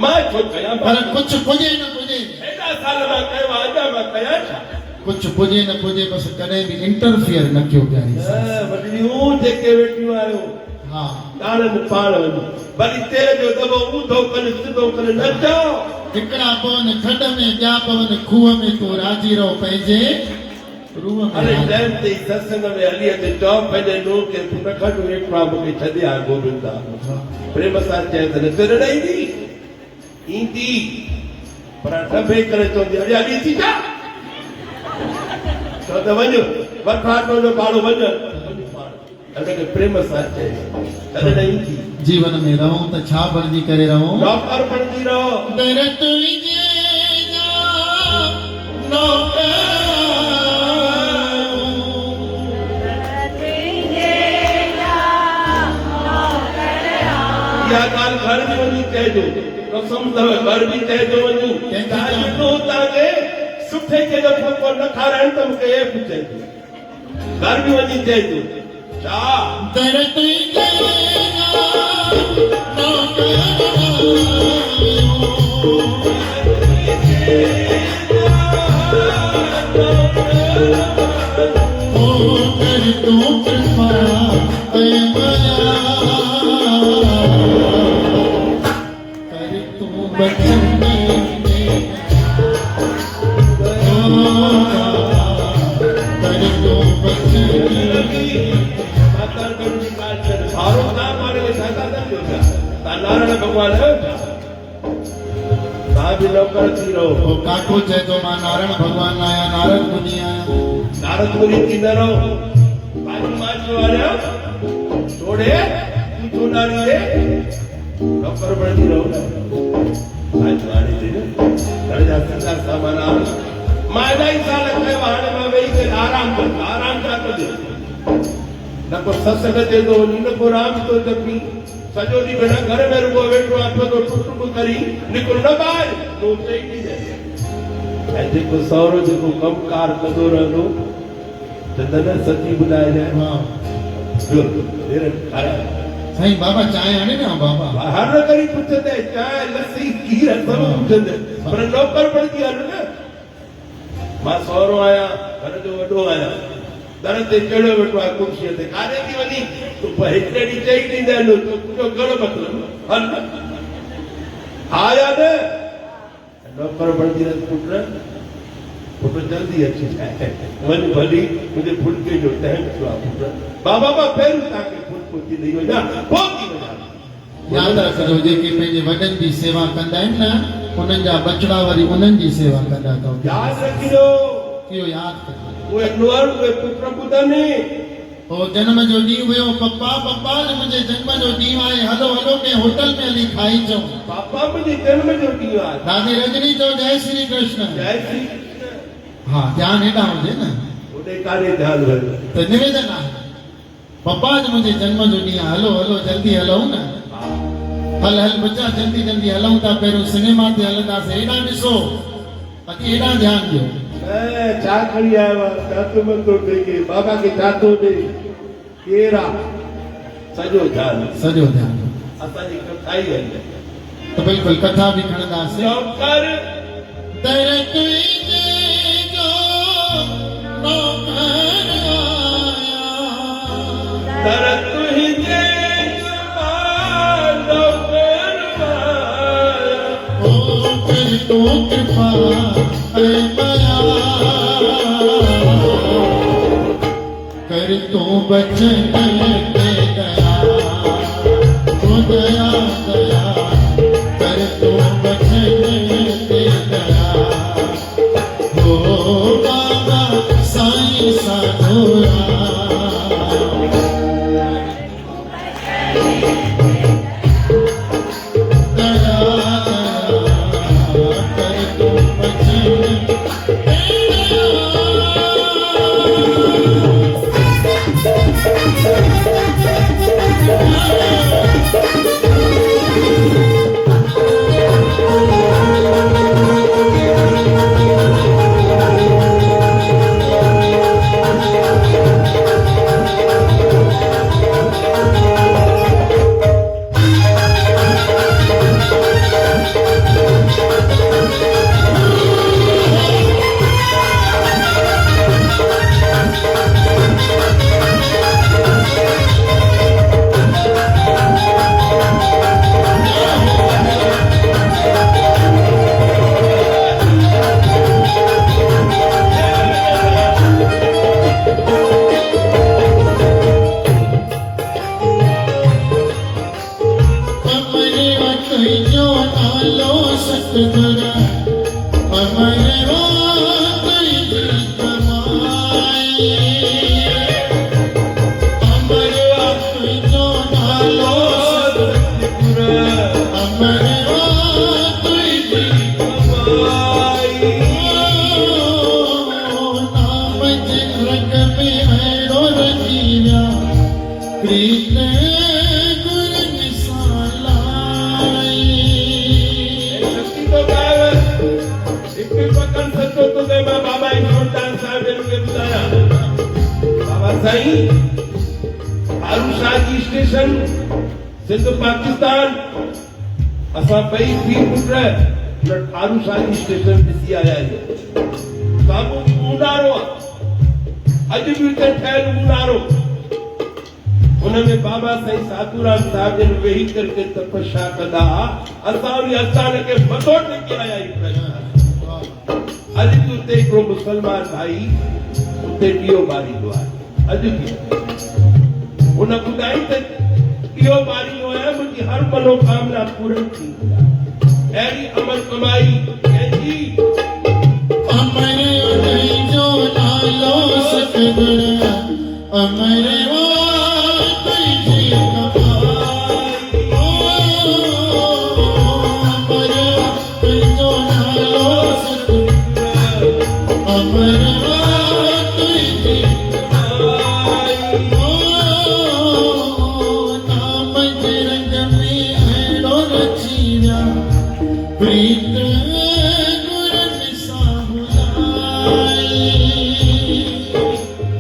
मां छो कयां पर कुझु पुॼे न पुॼे हेॾा साल मां कयो आहे अञा मां कयां छा कुझु पुॼे न पुॼे बसि कॾहिं बि इंटरफियर न कयो प्यारी वॾड़ियूं जेके वेठियूं आहियो हा ॾाणनि पाण वञो वरी तेल जो दॿो ऊंधो कनि सिधो कनि न चओ हिकिड़ा पवन खॾ में ॿिया पवन खूह में तूं राजी रहो पंहिंजे रूह में अरे टाइम ते सत्संग में हली अचे चओ पंहिंजे नूह खे न खॾ वेठो आहे मूंखे छॾे आ गोविंदा प्रेम सां चए त नज़र न ईंदी ईंदी पर डबे करे चवंदी अरे हली थी छा चओ त वञो वठाटो जो भाड़ो वञ असांखे प्रेम सां चए छॾ न ईंदी जीवन में रहूं त छा बणजी करे रहूं नौकर बणजी रहो दरत विझे नौकर इहा ॻाल्हि घर में वञी चइजो कसम अथव घर बि चइजो वञी तव्हांखे सुठे खे जो न खाराइनि त मूंखे हे बि चइजो घर बि वञी चइजो छा दरत विझे नारायण भगवान तव्हां बि नौकर थी रहो काको चए थो मां नारायण भगवान आहियां नारद मुनि आहियां नारद मुनि थी न रहो पंहिंजी मां चयो आहियां छोड़े तूं छो नारी रे नौकर बणजी रहो साईं वाणी दे घर जा सॼा सामान मां इलाही साल कयो हाणे मां वेही करे आराम छा कजे न को सत्संग ते थो वञी न को राम थो जपी सॼो ॾींहुं बिना घर में रुगो वेठो आहे पियो थो टुक करी निकिर न ॿाहिरि तो चई ॾींदे ऐं जेको सहुरो जेको कमकार कंदो रहंदो त न सची ॿुधाइजांइ साईं बाबा चांहि आणे न बाबा हर करी पुछंदे चांहि लस्सी खीर सभु पुछंदे पर नौकर बणजी हल न मां सहुरो आहियां घर जो वॾो आहियां दर ते चढ़ियो वेठो आहे कुर्सीअ ते काॾे थी वञी तूं हिकिड़े ॾींहुं चई ॾींदा आहिनि तुंहिंजो कहिड़ो मतिलबु हल आया न नौकर बणजी पुट जल्दी अची जाए वञ भली मुंहिंजे फुल्के जो टाइम थियो आहे पुट बाबा मां पहिरियों तव्हांखे फुल्को थी ॾेई वञा पोइ थी वञा यादि रखिजो जेके पंहिंजे वॾनि जी सेवा कंदा आहिनि न उन्हनि जा बचड़ा वरी उन्हनि जी सेवा कंदा अथव यादि रखिजो इहो यादि कजो उहे नुंहर उहे पुट ॿुधनि ओ जन्म जो ॾींहुं हुयो पप्पा पप्पा मुंहिंजे जन्म जो ॾींहुं आहे हलो हलो के होटल में हली खाई अचूं पापा मुंहिंजे जन्म जो ॾींहुं आहे दादी रजनी चओ जय श्री कृष्ण जय श्री कृष्ण हा ध्यानु हेॾा हुजे न होॾे काॾे ध्यानु वञे त निवेदन आहे पप्पा मुंहिंजे जन्म जो ॾींहुं आहे हलो हलो जल्दी हलूं न हल हल बच्चा जल्दी जल्दी हलूं था पहिरियों सिनेमा ते हलंदासीं हेॾा ॾिसो बाक़ी हेॾा ध्यानु ॾियो छा खणी आयो आहे चाचो मंदो ॾे बाबा खे चाचो ॾे केरु आहे सॼो ध्यानु सॼो ध्यानु असांजी कथाई हले तो बिल्कुल कथा भी खणंदासीं। नौकर दर तुंहिंजे जो नौकर आया, दर तुंहिंजे नौकर आया। ओ कर तू कृपा ऐ माया, कर तू बचन के दया, ओ दया दया कर तू बचन के दया। ओ बाबा साईं साधुरा, दया दया कर तू बचन के तुझो नालो सतगुर, अमरवा तुझी कमाई। अमरवा तुझो नालो सतगुर, अमरवा तुझी कमाई। नाम जिन रंग में है रो रखिया, प्रीत गुर निसालाई। शक्ति तो गायब इतनी पकड़ सको तो मैं बाबा इनोटान साहब ने बताया बाबा साईं आरुषाजी स्टेशन सिंध पाकिस्तान असां पई थी पुट आरुषाजी स्टेशन ॾिसी आया आहियूं। साम्हूं ऊंडारो अॼु बि उते ठहियल ऊंडारो, उनमें बाबा साईं साधूराम साहब जन वेही करके तपस्या कंदा। असां बि अचानक के मथो टेके आया आहियूं। अॼु बि उते हिकिड़ो मुस्लमान भाई उते ॾीओ ॿारींदो आहे। अॼु बि उन ॿुधाई त ॾीओ ॿारींदो आहे, मुंहिंजी हर मनोकामना पूरी थींदी आहे। अहिड़ी अमल कमाई कंहिंजी अमर तुझो नालो सतगुर, अमरवा तुझी कमाई। ओ अमरवा तुझो नालो सतगुर, अमरवा तुझी कमाई। ओ नाम जे रंग में अहिड़ो रचीरा, प्रीत गुर निसाहुलाई।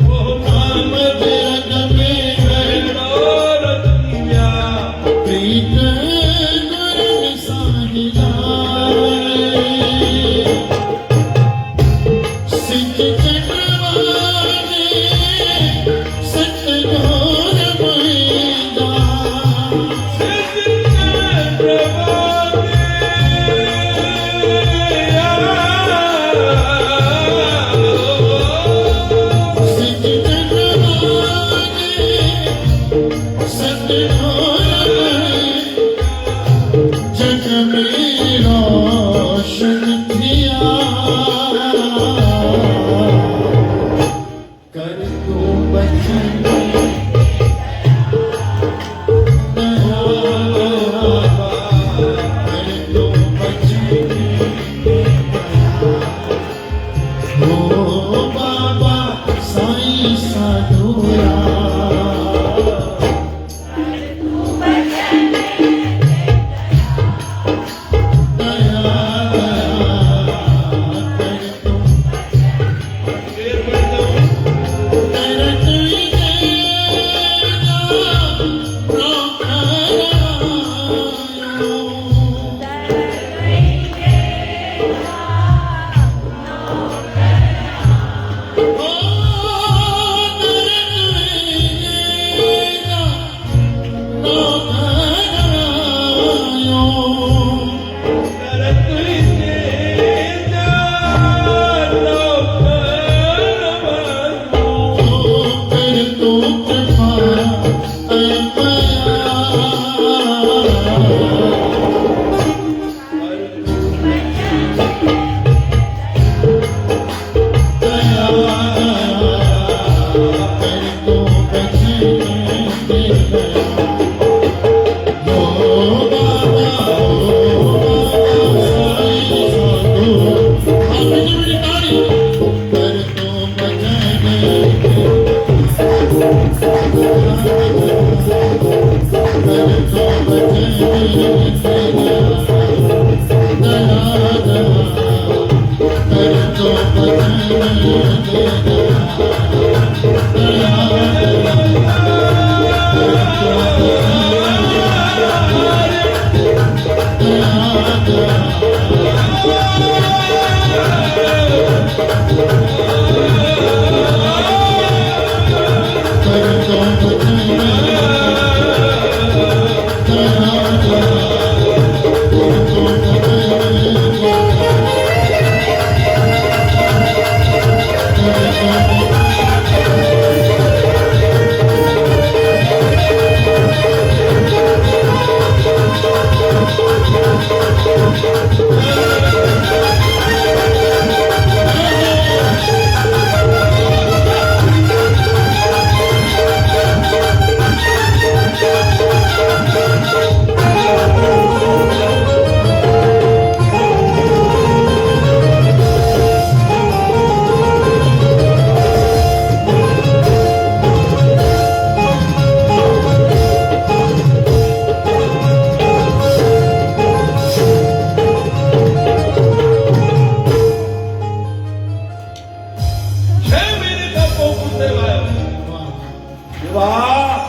ओ नाम जे रंग में अहिड़ो रचीरा, प्रीत गुर निसाहुलाई। सिख चक्रवाले सतगुर मुंहिंजा, सिख चक्रवाले सतगुर जग में रोशन थिया। कर तू बचन दया, कर तू बचन दया। ओ बाबा साईं साधुरा, दया दया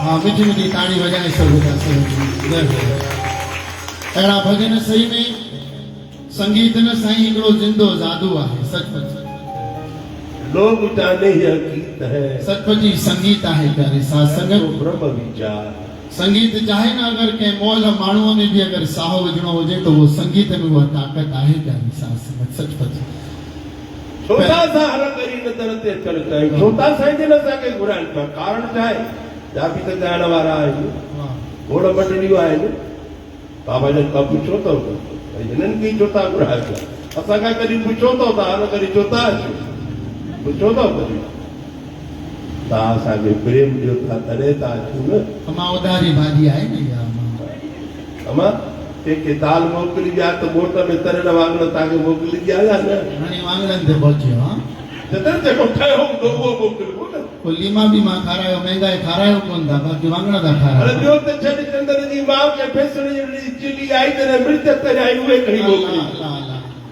हाँ मीठी मीठी ताड़ी बजाए सब अड़ा भजन सही में संगीत न साईं हिकिड़ो जिंदो जादू आहे सचपच लोग जाने ही हकीकत है सचपच ही संगीत आहे प्यारे साथ संगत तो ब्रह्म विचार संगीत चाहे ना अगर के मोल माण्हूअ में भी अगर साहो विझणो हुजे तो वो संगीत में वो ताकत आहे प्यारी साथ संगत सचपच छोटा सा हर करी न तरते चलता है छोटा सा ही न सके घुरान का कारण चाहे जापी तक जाने वाला है घोड़ा बटलियो है ने बाबा जन का पूछो तो इनन की छोटा घुरा है असा का कदी पूछो तो ता न कदी छोटा है पूछो तो कदी ता सा के प्रेम जो था तरे ता छून अमा उधारी भाजी आहे ने या अमा के दाल मोकली दिया तो मोटर में तरन वांगलो ताके मोकली दिया या ना हाणे वांगलन ते पहुंचियो हां जतन ते को ठायो दो वो मोकली ना को लीमा भी मां खारायो महंगाई खारायो कोन था बाकी वांगणा था खारायो अरे जो ते छड चंदन जी मां के फैसले जी चिली आई ते मिर्च ते आई हुए कही मोकली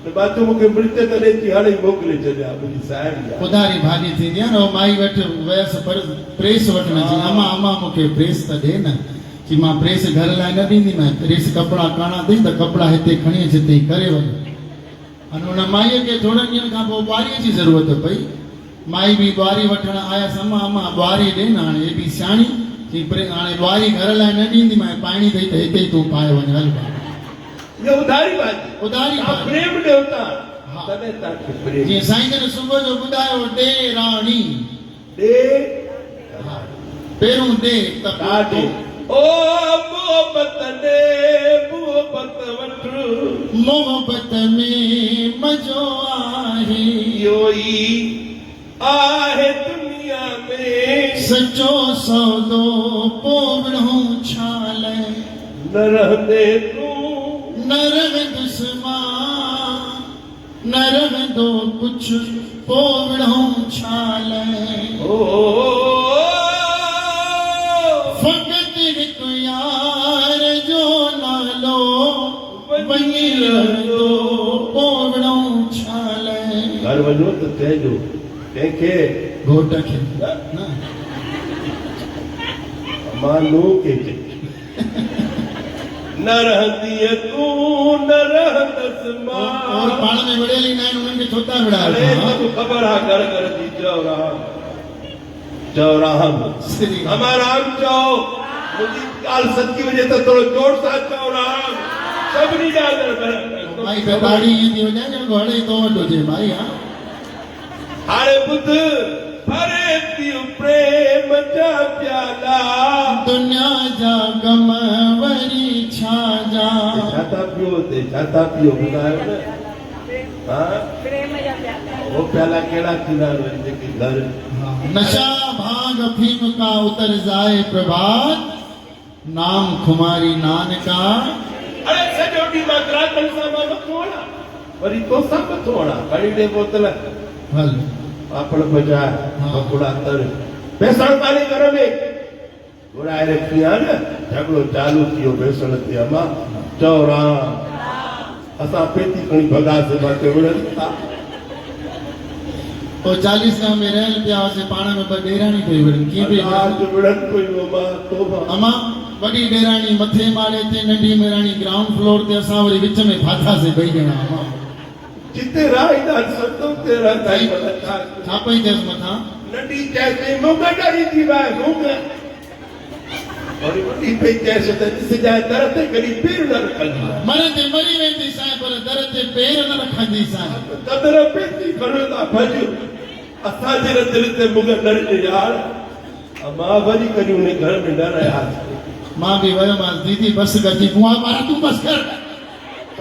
तो बात तो मुके मिर्च ते थी हाणे मोकली चलिया मुजी साहेब उधारी भाजी थी दिया न माई वट वयस पर प्रेस वठना जी अमा अमा मुके प्रेस त दे न कि मां प्रेस घर लाइ न ॾींदी मैं प्रेस कपड़ा काणा थी त कपड़ा हिते खणी अच हिते करे वञ अन उन माईअ खे थोड़नि ॾींहंनि खां पोइ ॿुआरीअ जी ज़रूरत पई माई बि ॿुआरी वठण आयसि अमा अमा ॿुआरी ॾे न हाणे हे बि सियाणी चई हाणे ॿुआरी घर लाइ न ॾींदी मैं पाणी अथई त हिते ई तूं पाए वञ हल ये उधारी बात उधारी आप प्रेम देवता हाँ। तने ताके प्रेम जीअं साईं जन सुबुह जो ॿुधायो ॾे राणी दे पहिरों ॾे त काटे ओ मोहब्बत ने मोहब्बत वठ मोहब्बत में मजो आहे योई आहे दुनिया में सचो सौदो पोवड़ो छाल न रहंदे तू न रहे दुश्मन न रहंदो कुछ पोवड़ो छाल ओ फक़त हिकु यार जो नालो वञी रहंदो पोवड़ो छाल घर वञो त चइजो कंहिंखे घोट खे न मानो के न रहंदी तू न रहंदस और मां पाण में विड़ेली न आहिनि उन्हनि खे छो था अरे विड़ायो सब खबर है घर घर जी चौराहम श्री हमाराम चौ मुझी काल सच्ची वजह तो थोड़ा जोर सा चौराहम सब नहीं जाते भाई बेदाड़ी ये थी वजह जो घोड़े तो वॾो जे भाई हां हाणे बुध भरे पियो प्रेम जा प्याला दुनिया जा गम वरी छा जा छाता पियो ॿुधायो न हाँ प्रेम जा प्याला वो प्याला केड़ा थींदा आहिनि जेके घर नशा भाग अफीम का उतर जाए प्रभात नाम खुमारी नानका अरे सॼो ॾींहुं मां ग्राहकनि सां मां मथो हणां वरी तोसां मथो हणां खणी ॾे बोतल हल पापड़ भॼाए पकोड़ा तर बेसण कान्हे घर में घुराए रखी आहे न झगड़ो चालू थियो बेसण ते अमा चओ राम असां पेती खणी भॻासीं बाक़ी विढ़नि था और 40 गांव में रहल पिया से पाण में ब ॾेराणी पई विड़न कीअं पई आज विड़न कोई मां तोबा अमा वॾी ॾेराणी मथे माले ते नंढी मेराणी ग्राउंड फ्लोर ते असां वरी विच में फाथासीं ॿई ॼणा अमा जिते राईदा सतो ते राई छा पई थियसि मथां नंढी चइसि मूंखे डरी थी वए मूंखे और वॾी पई चइसि त ॾिस जाए दर ते कॾहिं पेर न रखंदी मन ते मरी वेंदी साईं पर दर ते पेर न रखंदी साईं कदर पेती करो था भज असांजे दिल ते मूंखे डर यार मां वरी कॾहिं उन घर में न रहियासीं मां बि वयोमांसि दीदी बस कर जी बुआ पारा तूं बस कर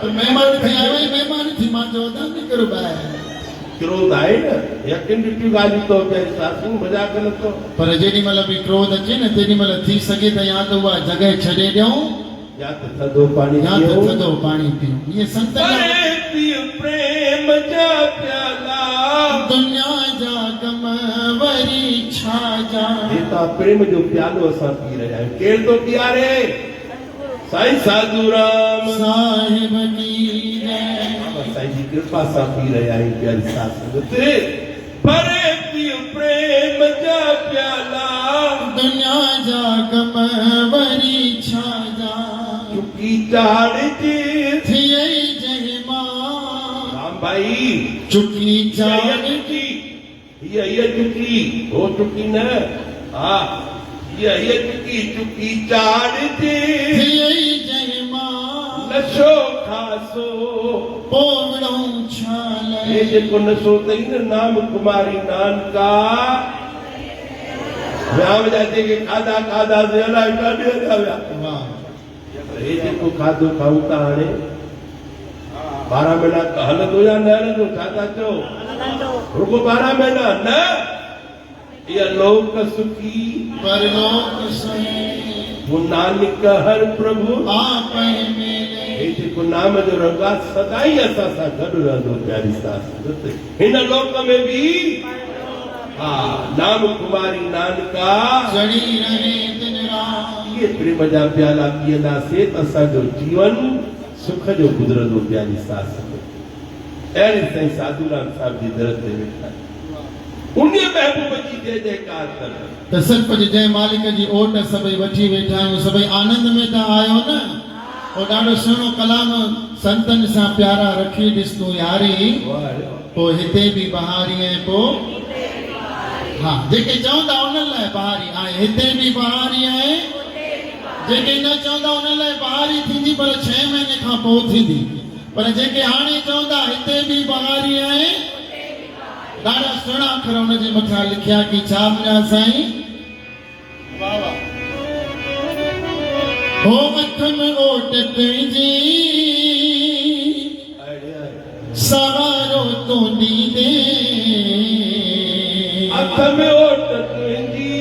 तो महिमान थी आयो महिमान थी मां चयो त निकिरो ॿाहिरि क्रोध आहे न यकीन ॾिठियूं ॻाल्हियूं तो पहिरीं सासूं मज़ाक न तो पर जेॾी महिल बि क्रोध अचे न तेॾी महिल थी सघे त या त उहा जॻह छॾे ॾियूं या त थधो पाणी या त थधो पाणी पियूं इहे संत प्रेम जा प्याला दुनिया जा गम वरी छा जा हेता प्रेम जो प्यालो असां पी रहिया आहियूं केरु थो पीआरे साईं साधू राम साहिब की जय साईं जी कृपा सां पी रहिया आहियूं प्यारी साथ संगत परे पियो प्रेम जा प्याला दुनिया जा गम वरी छा जा चुकी चाड़ जी थी जय मां राम भाई चुकी चाड़ चुकी ये चुकी हो चुकी न हाँ ये चुकी चाड़ जी थी जय मां नशो खासो पोवड़ो छाले ये जेको नशो अथई न नाम कुमारी नानका वियाव जा जेके खाधा खाधा से अलाए काॾे हलिया विया वाह हे जेको खाधो खाऊं था हाणे 12 महीना हलंदो या न हलंदो छा था चओ रुगो 12 महीना न इहा लोक सुखी परलोक सही वो नानक हर प्रभु आप मेरे हे जेको नाम जो रंग आहे सदाई असां सां गॾु रहंदो प्यारी साथ हिन लोक में बि हा नाम कुमारी नानका जड़ी रहे दिन रात ये प्रेम जा प्याला पीअंदासीं त असांजो जीवन सुख जो गुज़रंदो प्यारी साथ अहिड़े साईं साधूराम साहिब जी दर ते वेठा उन महबूब जी जय जयकार कर त सचपच जय मालिक जी ओट सभई वठी वेठा आहियूं सभई आनंद में त आयो न और ॾाढो सुहिणो कलाम संतनि सां प्यारा रखी ॾिस तूं यारी पोइ हिते बि बहारी ऐं पोइ हा जेके चवंदा उन्हनि लाइ बहारी आहे हिते बि बहारी आहे जेके न चवंदा उन्हनि लाइ बहारी थींदी पर 6 महीने खां पोइ थींदी पर जेके हाणे चवंदा हिते बि बहारी आहे ॾाढा सुहिणा अखर हुनजे मथां लिखिया कि छा मुंहिंजा साईं हो मथ में ओट तुंहिंजी सहारो तूं ॾींदे हथ में ओट तुंहिंजी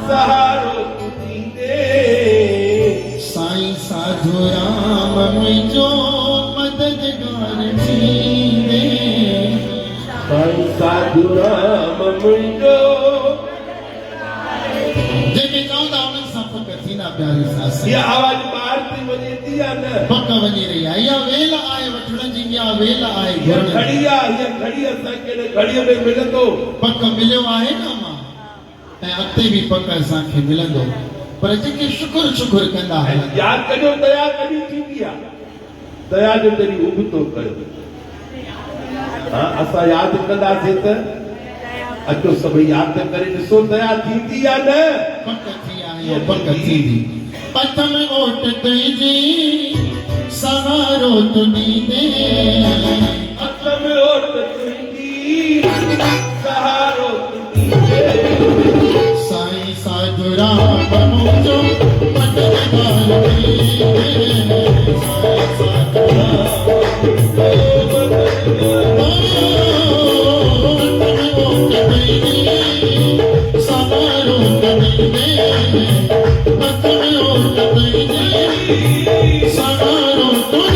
सहारो तूं ॾींदे साईं साधू राम मुंहिंजो मददगार थींदे साईं साधू राम मुंहिंजो जेके चवंदा उन्हनि सां पक थींदा प्यारी सास इहा आवाज़ ॿाहिरि थी वञे थी या न पक वञी रही आहे इहा वेल आहे वठण जी इहा वेल आहे इहा घुरण जी। घड़ी आहे इहा घड़ी असांखे घड़ीअ में मिलंदो पक मिलियो आहे न मां ऐं अॻिते बि पक असांखे मिलंदो पर जेके शुकुर कंदा आहिनि यादि कजो दया कॾहिं थींदी आहे दया जो तरी उबतो कयो हा असां यादि कंदासीं त अचो सभई यादि करे ॾिसो दया थींदी या न पक थी आहे पक थींदी पथ में ओट तुंहिंजी सहारो तूं ॾींदे हथ में ओट तुंहिंजी सहारो तूं ॾींदे साईं साधू राम मुंहिंजो मददगार थींदे साईं साधू सहारो तूं ॾींदे पथ में ओट तुंहिंजी सहारो तूं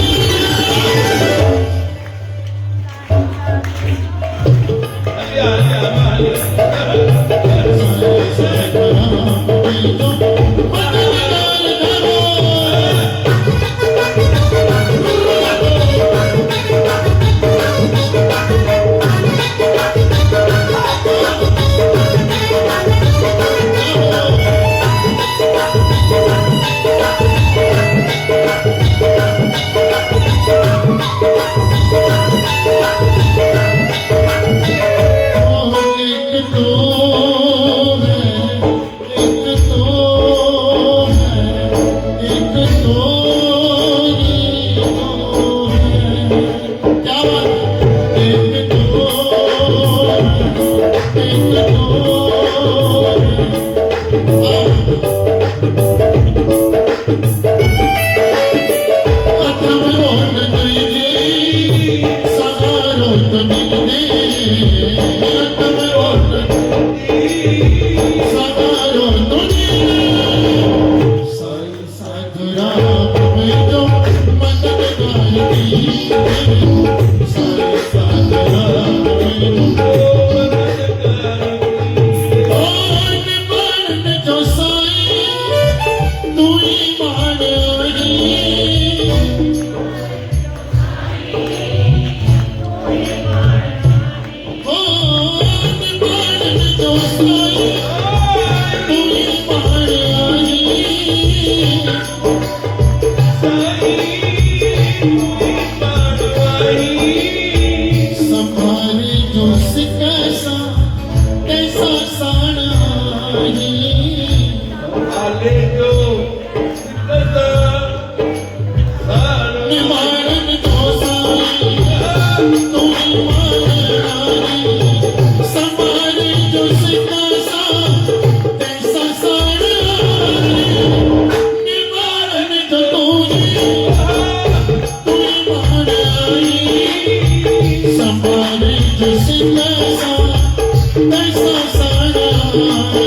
कैसा साया है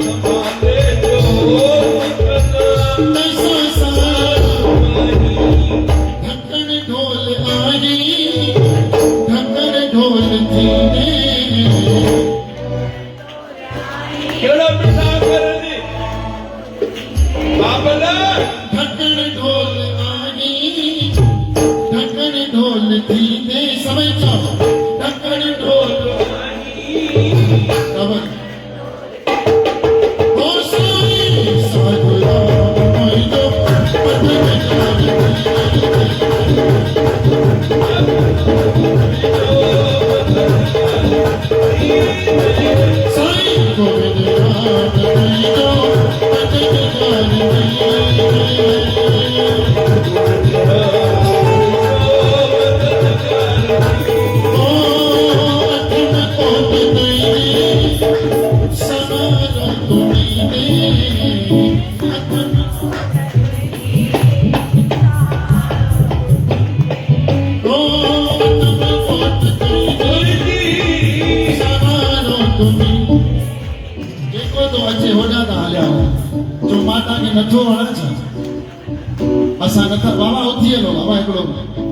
संभाले जो निकला कैसा साया ढक्कन ढोल आई ढक्कन ढोल थीने केड़ा मिठा करने बाबला ढक्कन ढोल आई ढक्कन ढोल थीने समय चो ढक्कन ढोल खबर ओ साई साधुरा मोई जो साई गोविंद रात मोई जो नथो वणे छा असां नथा बाबा उथी हलो बाबा हिकिड़ो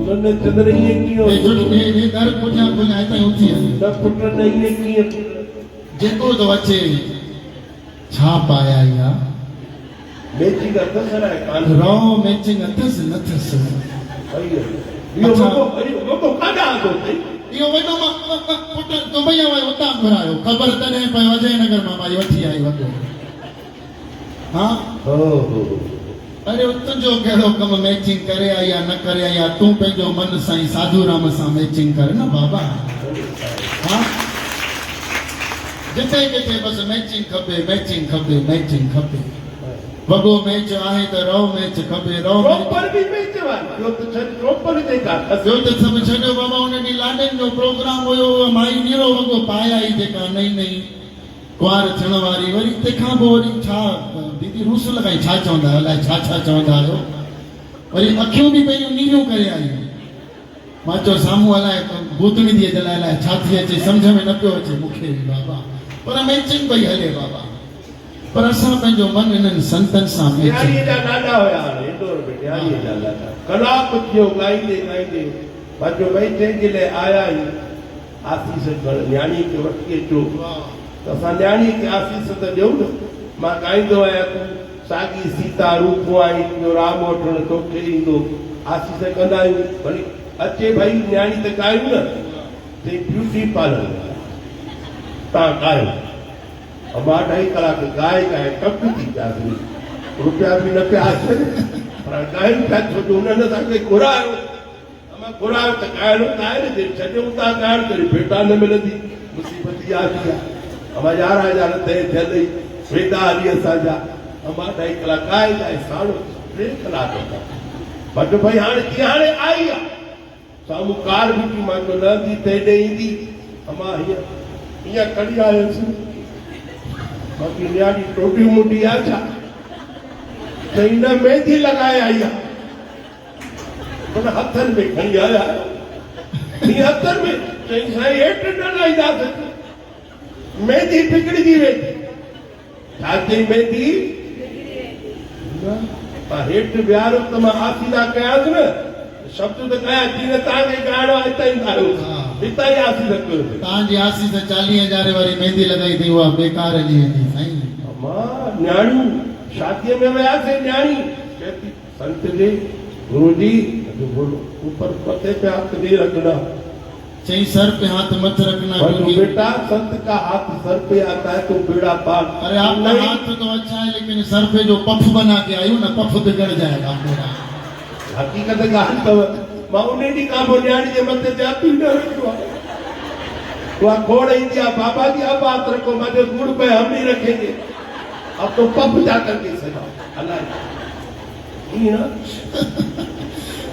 नन्हे चंद्र ये कियो हे जुड़ हे दर पुॼा पुॼा हितां उथी हलो न पुट न ये कियो जेको तो अचे छा पाया या बेची का कसर है कान रौ मैचिंग अथस नथस अयो अच्छा। यो को काडा दो ते इहो वॾो पुट दुबईअ में उतां घुरायो ख़बर तॾहिं पई अजय नगर मां भाई वठी आई वॾो हा हो अरे तुंहिंजो कहिड़ो कमु मैचिंग करे आई या न करे आई या तूं पंहिंजो मन साईं साधू राम सां मैचिंग कर न बाबा हा जिते किथे बसि मैचिंग खपे मैचिंग खपे मैचिंग खपे वॻो मैच आहे त रओ मैच खपे रओ मैच प्रॉपर भी बेचवा यो तो छन प्रॉपर दे का ॿियो त सभु छॾियो बाबा उन ॾींहुं लाॾनि जो प्रोग्राम हुयो माई नीरो वॻो पाए आई जेका नई नई कुंवार थियण वारी वरी तंहिंखां पोइ वरी छा दीदी रूस लॻाई छा चवंदा आहियो अलाए छा छा चवंदा आहियो वरी अखियूं बि पंहिंजूं नीरियूं करे आयूं मां चयो साम्हूं अलाए भूतणी थी अचे अलाए छा थी अचे सम्झ में न पियो अचे मूंखे बि बाबा पर मैचिंग पई हले बाबा पर असां पंहिंजो मन इन्हनि संतनि सां न्याणी मैचिंग जा नाना हुया इंदौर में न्याणी जा नाना कलाक थियो गाईंदे गाईंदे बाजो भाई जंहिंजे लाइ आया आहियूं आसीस न्याणी खे वठी अचो त असां न्याणी खे आसीस त ॾियूं न मां ॻाईंदो आहियां तूं साॻी सीता रूप आई तुंहिंजो राम वठणु तोखे ईंदो आसीस कंदा आहियूं वरी अचे भई न्याणी त ॻायूं न ते ब्यूटी पार्लर तव्हां ॻायो मां 2.5 कलाक ॻाए ॻाए टक थी पियासीं रुपया बि न पिया अचनि पर ॻाइनि पिया छो जो उन्हनि असांखे घुरायो मां घुरायो त ॻाइणो त आहे न जे छॾियूं था ॻाइण करे भेटा न मिलंदी मुसीबत इहा थी आहे अमां 11,000 तय थियल ई वेदा हली असांजा अमां 2.5 कलाक ॻाए ॻाए साणो 3 कलाक बट भई हाणे कीअं हाणे आई आहे साम्हूं कार बीठी मां चयो न थी त हेॾे ईंदी अमां हीअं खणी आयुसि बाक़ी न्याणी टोटी मुंडी आहे छा त हिन मेहंदी लॻाए आई आहे हुन हथनि में खणी आया हीअ हथनि में चई साईं हेठि न लाहींदासीं मेहंदी बिगड़जी वेंदी छा चई मेहंदी मां हेठि विहारो त मां आसीदा कयांसि न शब्द त कयां जीअं तव्हांखे ॻाइणो आहे हितां ई ॻायो हितां ई आसीद कयो तव्हांजी आसीस 40,000 वारी मेहंदी लॻाई अथई उहा बेकार हली वेंदी साईं मां न्याणियूं शादीअ में वियासीं न्याणी चएती संत जी गुरु जी ऊपर पते पे हाथ नहीं रखना चई सर पे हाथ मत रखना क्योंकि बेटा संत का हाथ सर पे आता है तो बेड़ा पार अरे आपका हाथ तो अच्छा है लेकिन सर पे जो पफ बना के आयु ना पफ बिगड़ जाएगा मेरा हकीकत ॻाल्हि अथव मां उन ॾींहुं खां पोइ न्याणी जे मथे ते हथ ई न रखियो आहे उहा खोड़ ईंदी आहे बाबा जी अब हाथ रखो मुझे गुड़ पे हम नहीं रखेंगे अब तो पफ जा करके सजा अल्लाह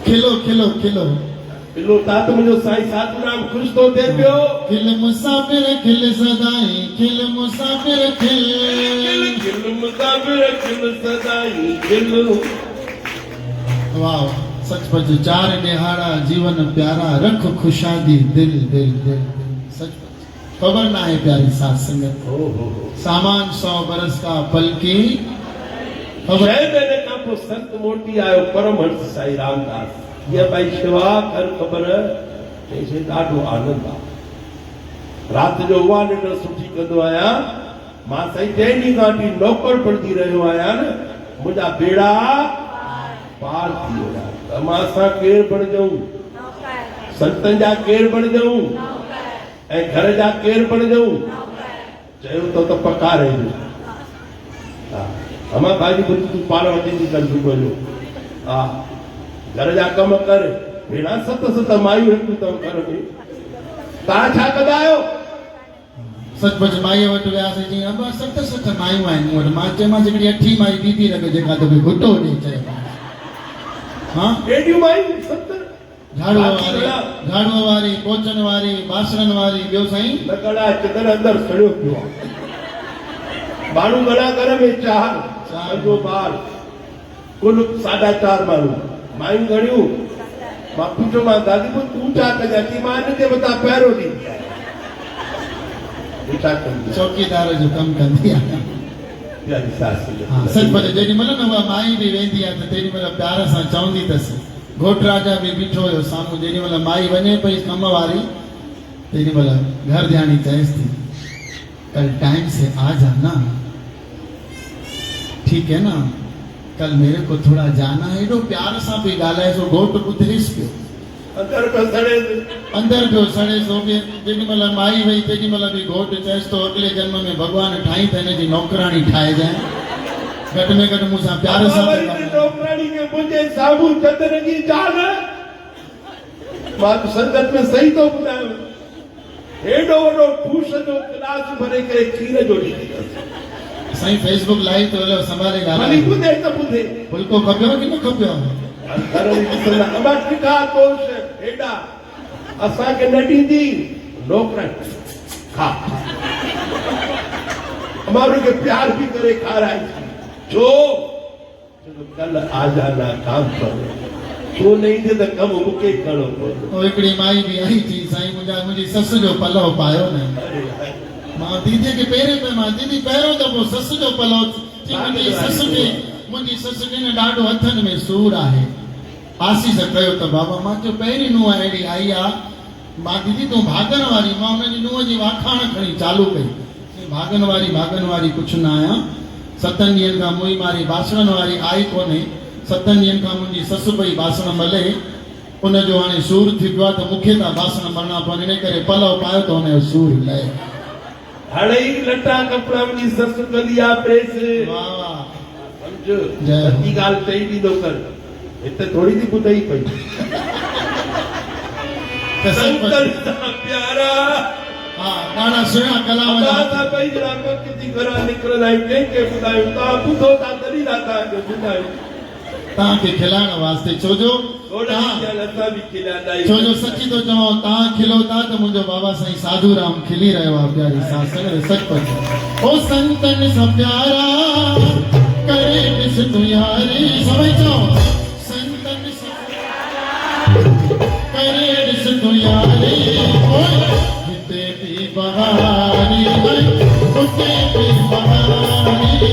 खिलो खिलो खिलो खिलो तात मुंहिंजो साईं साधूराम ख़ुशि थो थिए पियो खिल मुसाफ़िर खिल सदाई खिल मुसाफ़िर खिल खिल मुसाफ़िर खिल सदाई खिल वाह सचमुच चार निहारा जीवन प्यारा रख खुशादी दिल दिल दिल सचमुच खबर ना है प्यारी साथ संगत। ओ हो सामान 100 बरस का पल की खबर। 6 महीने का पोइ संत मोटी आयो परमहंस साईं रामदास। ये भाई शिवा कर ख़बर चईं ॾाढो आनंद आहे। राति जो उहा निंड सुठी कंदो आहियां मां साईं 3 ॾींहं खां वठी नौकर बणिजी रहियो आहियां न मुंहिंजा बेड़ा पार थी विया। त मां सां केरु बणिजऊं? संतनि जा केरु बणिजऊं? ऐं घर जा केरु बणिजऊं? चयो त पकारे हा अमा भाॼी बुधी तूं पाण वठी थी कर सुबुह जो। हा घर जा कम कर भेणा 7 मायूं रखूं अथव घर में। तव्हां छा कंदा आहियो? सचमुच माईअ वटि वियासीं जी अबा 7 मायूं आहिनि मूं वटि। मां चयोमांसि हिकिड़ी 8 माई बीबी रख जेका तोखे घुटो ॾे चयो। हाँ एॾियूं मायूं 7 झाड़ूअ वारी पोचन वारी बासणनि वारी ॿियो साईं न घणा चिदर अंदरि सड़ियो पियो आहे। माण्हू घणा घर में 4 जो ॿार कुल 4.5 माण्हू मायूं घणियूं। मां पुछो मां दादी पोइ तूं छा कजां थी? मां हिनजे मथां पहिरो ॾींदी आहियां। चौकीदार जो कमु कंदी आहे। हाँ सचमुच जेॾी महिल न उहा माई बि वेंदी आहे त तेॾी महिल प्यार सां चवंदी अथसि। घोट राजा भी बीठो हुयो साम्हूं। जेॾी महिल माई वञे पई कम वारी तेॾी महिल घर ध्यानी चएसि थी कल टाइम से आ जाना, ठीक है ना? कल मेरे को थोड़ा जाना है। एॾो प्यार सां पई ॻाल्हाए सो घोट ॿुधेसि पियो। अंदर पियो सड़े सो बि जेॾी महिल माई वई तेॾी महिल बि घोट चएसि थो अॻिले जन्म में भॻवान ठाही त हिनजी नौकराणी ठाहिजांइ। घटि में घटि मूंसां प्यार सां नौकराणी खे मुंहिंजे साम्हूं चदर जी चाल। मां त संगत में सही थो ॿुधायो। हेॾो वॾो ठूस जो गिलास भरे करे खीर जो ॾींदी साईं। फेसबुक लाइव तो हलो संभाले ॻाल्हाए ॿुधे त ॿुधे। फुल्को खपियो कि न खपियो? घर में ॾिसंदा अमा टिका तोश हेॾा असांखे न ॾींदी नौकराणी खा। अमा उनखे प्यार बि करे खाराई। छो कल आ जाना काम पर तूं न ईंदे त कमु मूंखे करिणो पवंदो। हिकिड़ी माई बि आई थी साईं मुंहिंजी ससु जो पलव पायो न। मां दीदी खे पहिरें पे मां दीदी पहिरियों दफ़ो ससु जो पलव मुंहिंजी ससु खे न ॾाढो हथनि में सूर आहे। आसीस कयो त बाबा मां चयो पहिरीं नुंहुं अहिड़ी आई आहे। मां दीदी तूं भागन वारी। मां हुनजी नुंहुं जी वाखाण खणी चालू कई। भागन वारी कुझु न आहियां। 7 ॾींहंनि खां मुई मारी बासणनि वारी आई कोन्हे। 7 ॾींहंनि खां मुंहिंजी ससु पई बासण मले। उनजो हाणे सूर थी पियो आहे त मूंखे था बासण मलणा पवनि। इन करे पलव पायो त हुनजो सूर लहे। हाणे ई लटा कपिड़ा मुंहिंजी ससु कंदी आहे प्रेस। वाह वाह सम्झ सची ॻाल्हि चई ॾींदो कर। हिते थोरी थी ॿुधई पई। प्यारा हा गाना सुहिणा कलाम जा पई जरा किथी घरां निकिरंदा आहियूं कंहिंखे ॿुधायूं। तव्हां ॿुधो था तॾहिं था तव्हांखे ॿुधायूं। तव्हांखे खिलाइण वास्ते छोजो सची थो चवां तव्हां खिलो था त मुंहिंजो बाबा साईं साधूराम खिली रहियो आहे। प्यारी सास सचपच ओ संतन सां प्यारा करे ॾिस तूं यारी। सभई चओ संतन सां प्यारा करे ॾिस तूं यारी। हिते बि बहारी उते बि बहारी।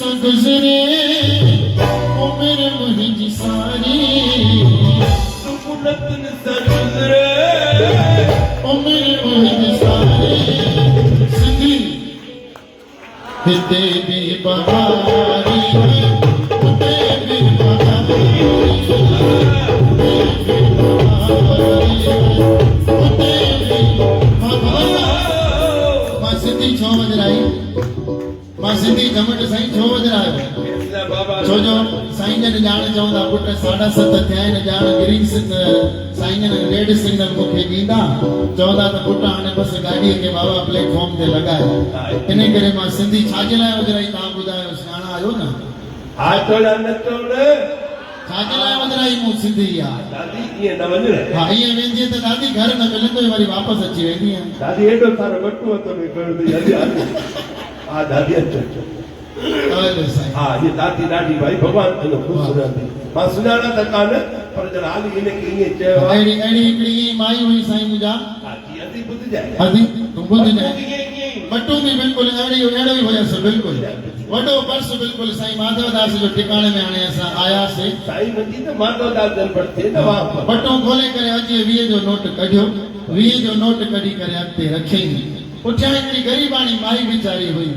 सां गुज़रे उमिरि मुंहिंजी सारी सुकुनतन सां गुज़रे उमिरि मुंहिंजी सारी सिंधी हिते बि बहारी हुते बि बहारी मां सिंधी छो वॼराई मां सिंधी घमंड साईं छो वॼरायो बाबा छो जो साईं जन ॼाण चवंदा पुट 7:30 थिया आहिनि ॼाण ग्रीन साईं जन रेड सिग्नल मूंखे ॾींदा चवंदा त पुट हाणे बसि गाॾीअ खे बाबा प्लेटफॉर्म ते लॻाए इन करे मां सिंधी छाजे लाइ वॼराई तव्हां ॿुधायो सियाणा आहियो न हा थोड़ा न थोड़े छाजे लाइ वॼराई मूं सिंधी आहे दादी कीअं न वञे हा ईअं वेंदी त दादी घर न मिलंदो वरी वापसि अची वेंदी आहे दादी एॾो सारो वटो तो में कयो थी हली हा दादी अचो अचो हले साईं हा ये दादी ॾाढी भाई भॻवान तुंहिंजो ख़ुशि रहंदी मां सुञाणा त कान पर जरा हाली हिनखे ईअं चयो आहे अहिड़ी हिकिड़ी ईअं माई हुई साईं मुंहिंजा हा जी अदी ॿुधजाए अदी तूं ॿुधजांइ कीअं कीअं बटू भी बिल्कुल अहिड़ो ई हुयसि बिल्कुल वॾो पर्स बिल्कुल साईं माधवदास जो टिकाणे में हाणे असां आयासीं साईं मुंहिंजी त माधवदास जनपद थिए न वाह बटू खोले करे अॼु 20 जो नोट कढियो 20 जो नोट कढी करे अॻिते रखियईं पुठियां हिकिड़ी गरीबाणी माई वीचारी हुई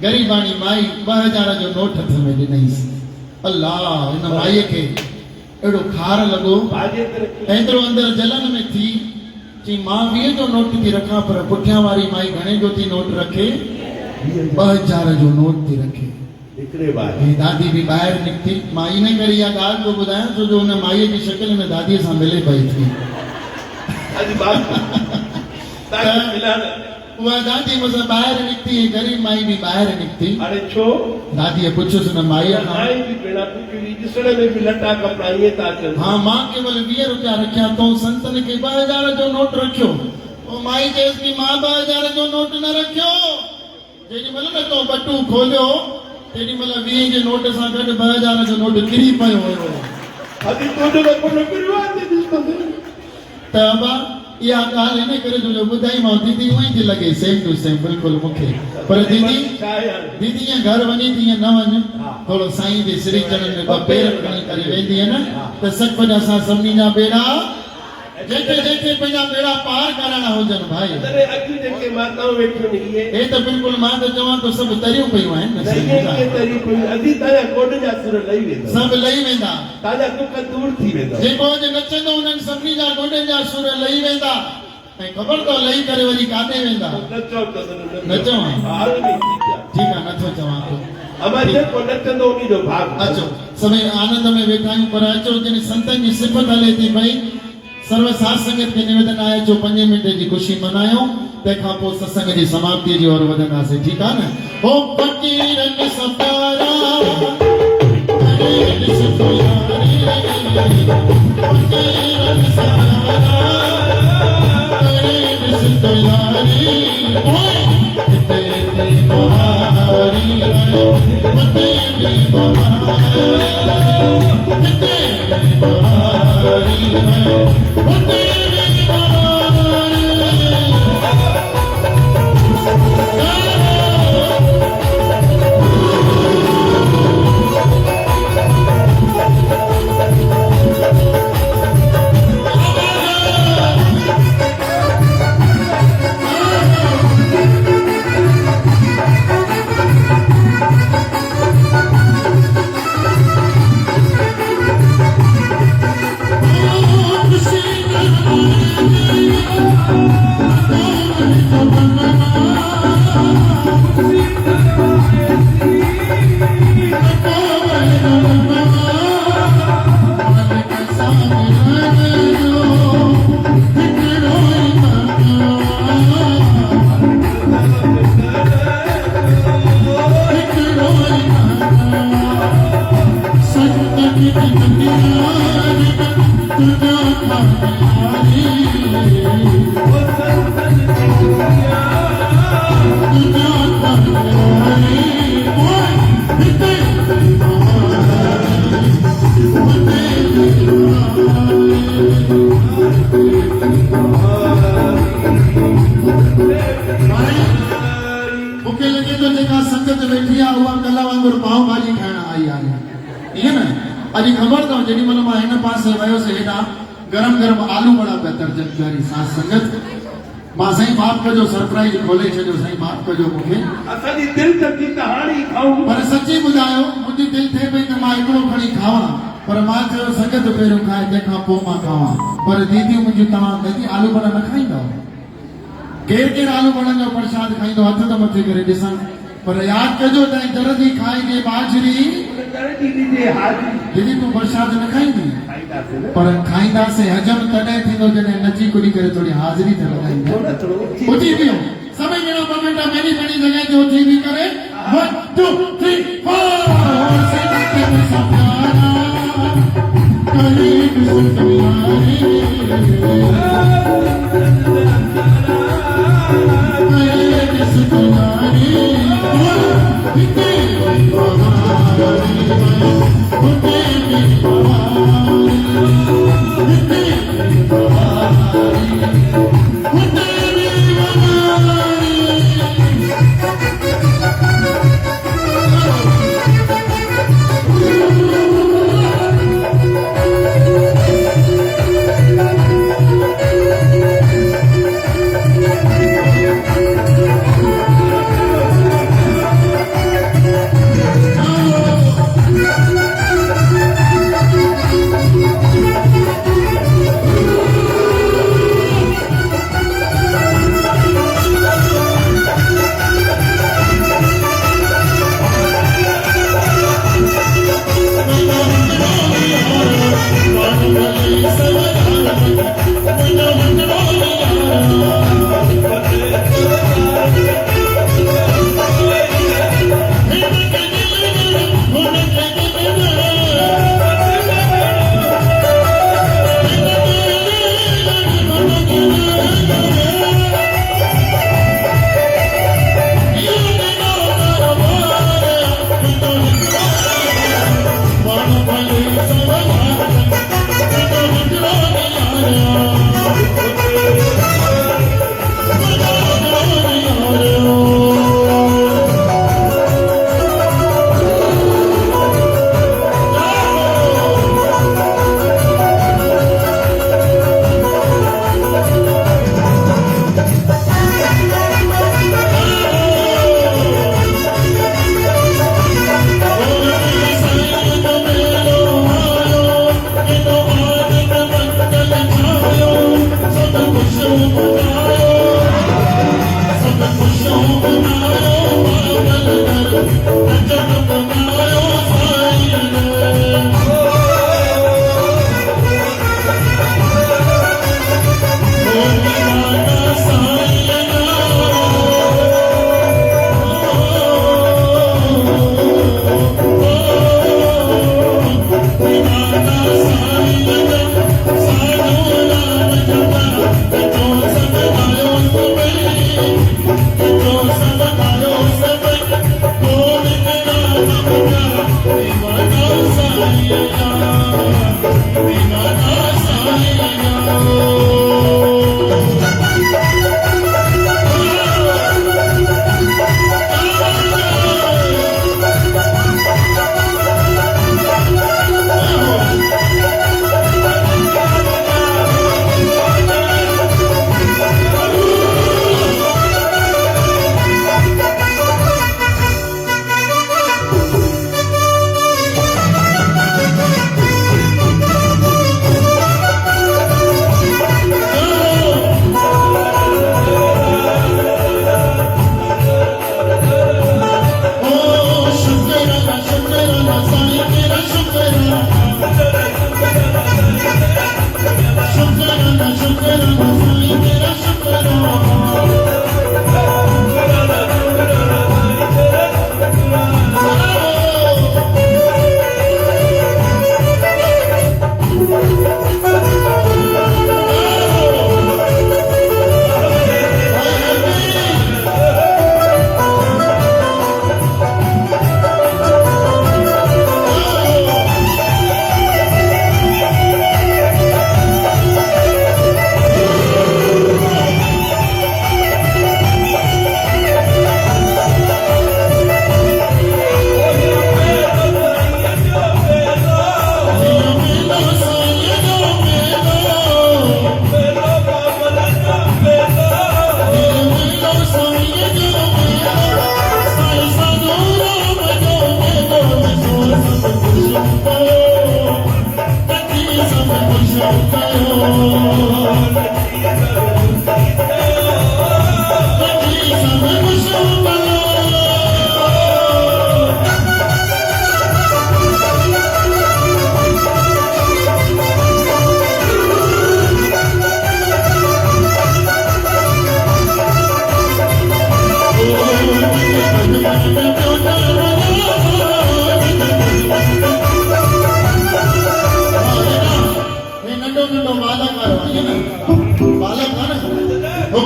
गरीबाणी माई 2000 जो नोट हथ में ॾिनईंसि अल्लाह हिन माईअ खे एॾो खार लॻो भाॼे ते एतिरो अंदरि जलन में थी चई मां 20 जो नोट थी रखां पर पुठियां वारी माई घणे जो थी नोट रखे 2000 जो नोट थी रखे हिकिड़े बार हे दादी बि ॿाहिरि निकिती मां इन करे इहा ॻाल्हि थो ॿुधायां छो जो हुन माईअ जी शिकिल में दादीअ सां मिले पई थी अॼु बाप तव्हांखे मिलान उहा दादी मूंसां ॿाहिरि निकिती ऐं ग़रीब माई बि ॿाहिरि निकिती अरे छो दादीअ पुछियोसि हुन माईअ खां आई बि भेणा कुकड़ी ॾिसण में बि लटा कपिड़ा ईअं था अचनि हा मां केवल 20 रुपया रखिया तो संतन खे 2000 जो नोट रखियो ओ माई चयसि कि मां 2000 जो नोट न रखियो जेॾी महिल न तो बटू खोलियो तेॾी महिल 20 जे नोट सां गॾु 2000 जो नोट किरी पियो हुयो अॼु तुंहिंजो त कोन पियो आहे त अबा इहा ॻाल्हि हिन करे जो ॿुधाईमांव दीदी उअं ई थी लॻे सेम टू सेम बिल्कुलु मूंखे पर दीदी दीदी ईअं घर वञी थी ईअं न वञ थोरो साईं जे श्री चरण में ॿ पेर खणी करे वेंदी आहे न त सचपच असां सभिनी जा बेड़ा जेके पंहिंजा बेड़ा पार करणा हुजनि भाई तॾहिं अॼु जेके माताऊं वेठियूं आहिनि इहे हे त बिल्कुलु मां त चवां थो सभु तरियूं पयूं आहिनि न कीअं तरी पियूं अॼु तव्हांजा गोॾनि जा सुर लही वेंदा सभु लही वेंदा तव्हांजा दुख दूर थी वेंदा जेको अॼु नचंदो उन्हनि सभिनी जा गोॾनि जा सुर लही वेंदा ऐं ख़बर अथव लही करे वरी काॾे वेंदा न चओ त न चवां हाल में थी पिया ठीकु आहे नथो चवां थो अमा जेको नचंदो उन जो भाग अचो सभई आनंद में वेठा आहियूं पर अचो जिन संतनि जी सिफ़त हले थी भई सर्व साध संगत खे निवेदन आहे जो 5 मिंट जी ख़ुशी मनायूं तंहिंखां पोइ सत्संग जी समाप्ति जी ओर वधंदासीं ठीकु आहे न हो फ़क़ीरनि सां प्यारा ॾिस तो यारी फ़क़ीरनि सां प्यारा ॾिस तो यारी हिते बि बहारी हिते बि बहारी हिते बि बहारी खुशी थी आहे उहा कल्ह वांगुरु पाव भाॼी खाइण आई आहे ईअं न अॼु ख़बर अथव जेॾी महिल मां हिन पासे वियोसीं हेॾा गरम गरम आलू बड़ा पिया तरजनि प्यारी साथ संगत मां साईं माफ़ कजो सरप्राइज खोले छॾियो साईं माफ़ कजो मूंखे असांजी दिलि त थी त हाणे ई खाऊं पर सची ॿुधायो मुंहिंजी दिलि थिए पई त मां हिकिड़ो खणी खावां पर मां चयो संगत पहिरियों खाए तंहिंखां पोइ मां खावां पर दीदियूं मुंहिंजूं तव्हां दीदी आलू बड़ा न खाईंदव केरु केरु आलू बड़नि जो प्रसाद खाईंदो हथ त मथे करे ॾिसां पर यादि कजो तव्हां दर्दी खाएंगे बाजरी दीदी तूं प्रसाद न खाईंदी पर खाईंदासीं हजम तॾहिं थींदो जॾहिं नची कुॾी करे थोरी हाज़िरी त लॻाईंदा उथी बीहो सभई ॼणा ॿ मिंट मेरी पंहिंजी जॻह ते उथी बी करे 1 2 3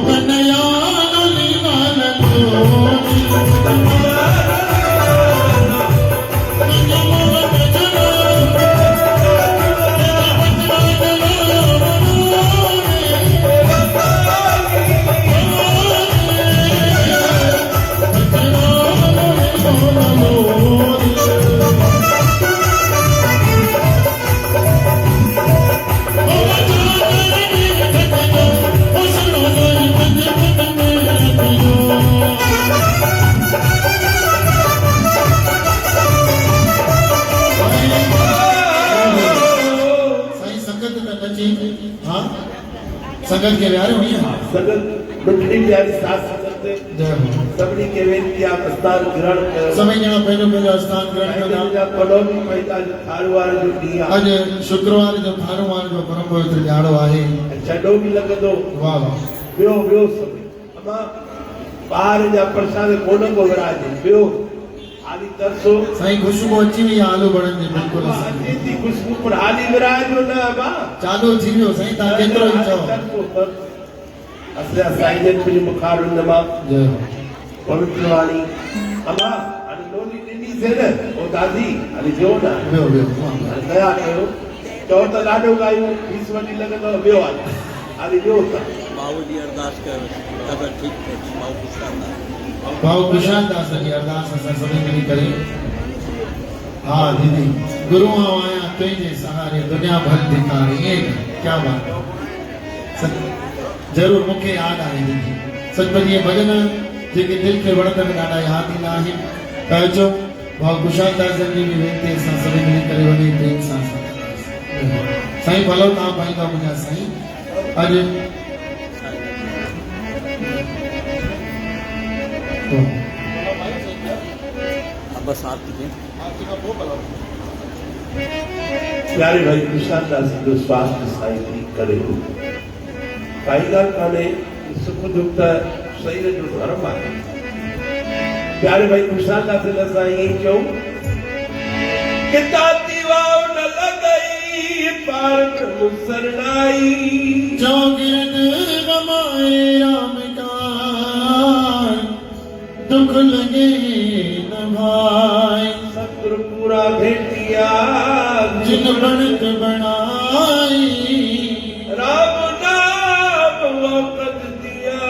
कन्हैया लाल को संगत के प्यारे हुई हैं सगत मिठड़ी प्यारी साथ संगत जय हो सभी के वेनती आप स्थान ग्रहण करो समय जहाँ पहलो स्थान ग्रहण करा जा पलो भी पैदा जो थारवार जो ॾींहुं आहे अॼु शुक्रवार जो थारवार जो परम पवित्र ॾियारो आहे छॾो बि लॻंदो वाह वाह ॿियो सभु अमा ॿार जा प्रसाद कोन को विराजे ॿियो हाली तरसो साईं खुशबू अची वई आहे आलू बड़नि जी बिल्कुलु अचे थी खुशबू पर हाली विराजो न अमा चालू थी वियो साईं तव्हां केतिरो ई चओ असले साईं जन मुंहिंजी बुखार हुन मां जय हो पवित्र वाणी अमा हाली लोली ॾिनी से न ओ दादी हाली जो न वियो हाली दया कयो चओ त ॾाढो ॻायूं फीस वॾी लॻंदव ॿियो हाली ॿियो त बाबू जी अरदास कयो तबियत ठीक थे बाबू खुशहाल भाऊ कुशाल दास जी अरदास असां सभी मिली करे हाँ दीदी गुरु आया तुझे सहारे दुनिया भर धिकारी ये क्या बात जरूर मूंखे याद आहे दीदी सचमुच ये भजन जेके दिल खे वणंदड़ ॾाढा यादि ईंदा आहिनि त अचो भाऊ कुशाल दास जी जी वेनती असां सभी मिली करे वॾे प्रेम सां साईं भलो तव्हां पाईंदा मुंहिंजा साईं अॼु अब बस आरती के प्यारे भाई कुशाल दास जो स्वास्थ्य साईं ठीक करे काई ॻाल्हि कान्हे सुख दुख त शरीर जो धर्म आहे प्यारे भाई कुशाल दास असां ईअं चऊं कि ताती वाव न लॻई पार प्रभु सरनाई चौगिरद गमाए राम का दुख लगे न भाई सत्र पूरा भेटिया जिन बनत बनाई राम नाम वक़्त दिया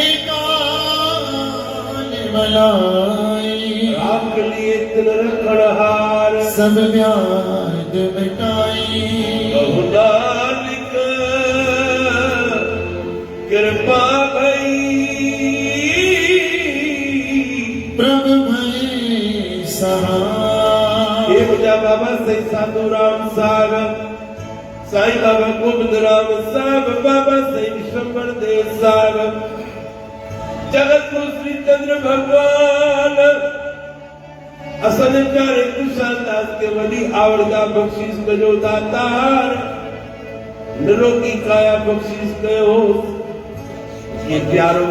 एकान बनाई राम के लिए तिल रखड़हार सब व्याध मिटाई बहुनालिक कृपा भई प्रभु भई सहाय हे मुझा बाबा सही साधु राम साहब साईं बाबा गोविंद राम साहब बाबा सही विश्वंभर देव साहब जगत गुरु श्री चंद्र भगवान असन प्यारे कुशाल दास के वॾी आवड़दा बख्शीश कजो दातार निरोगी काया बख्शीश कयो ये प्यारो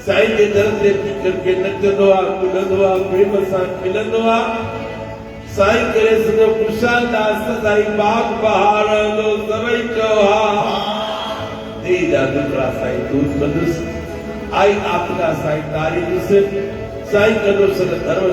साईं जे दर ते करके नचंदो आहे कुॾंदो आहे प्रेम सां खिलंदो आहे साईं करे सॼो कुशाल दास साईं बाग बहार रहंदो सभई चओ हा दे जा दुखड़ा साईं दूर कंदुसि आई आपदा साईं तारी ॾिस साईं कंदो सॼो धर्म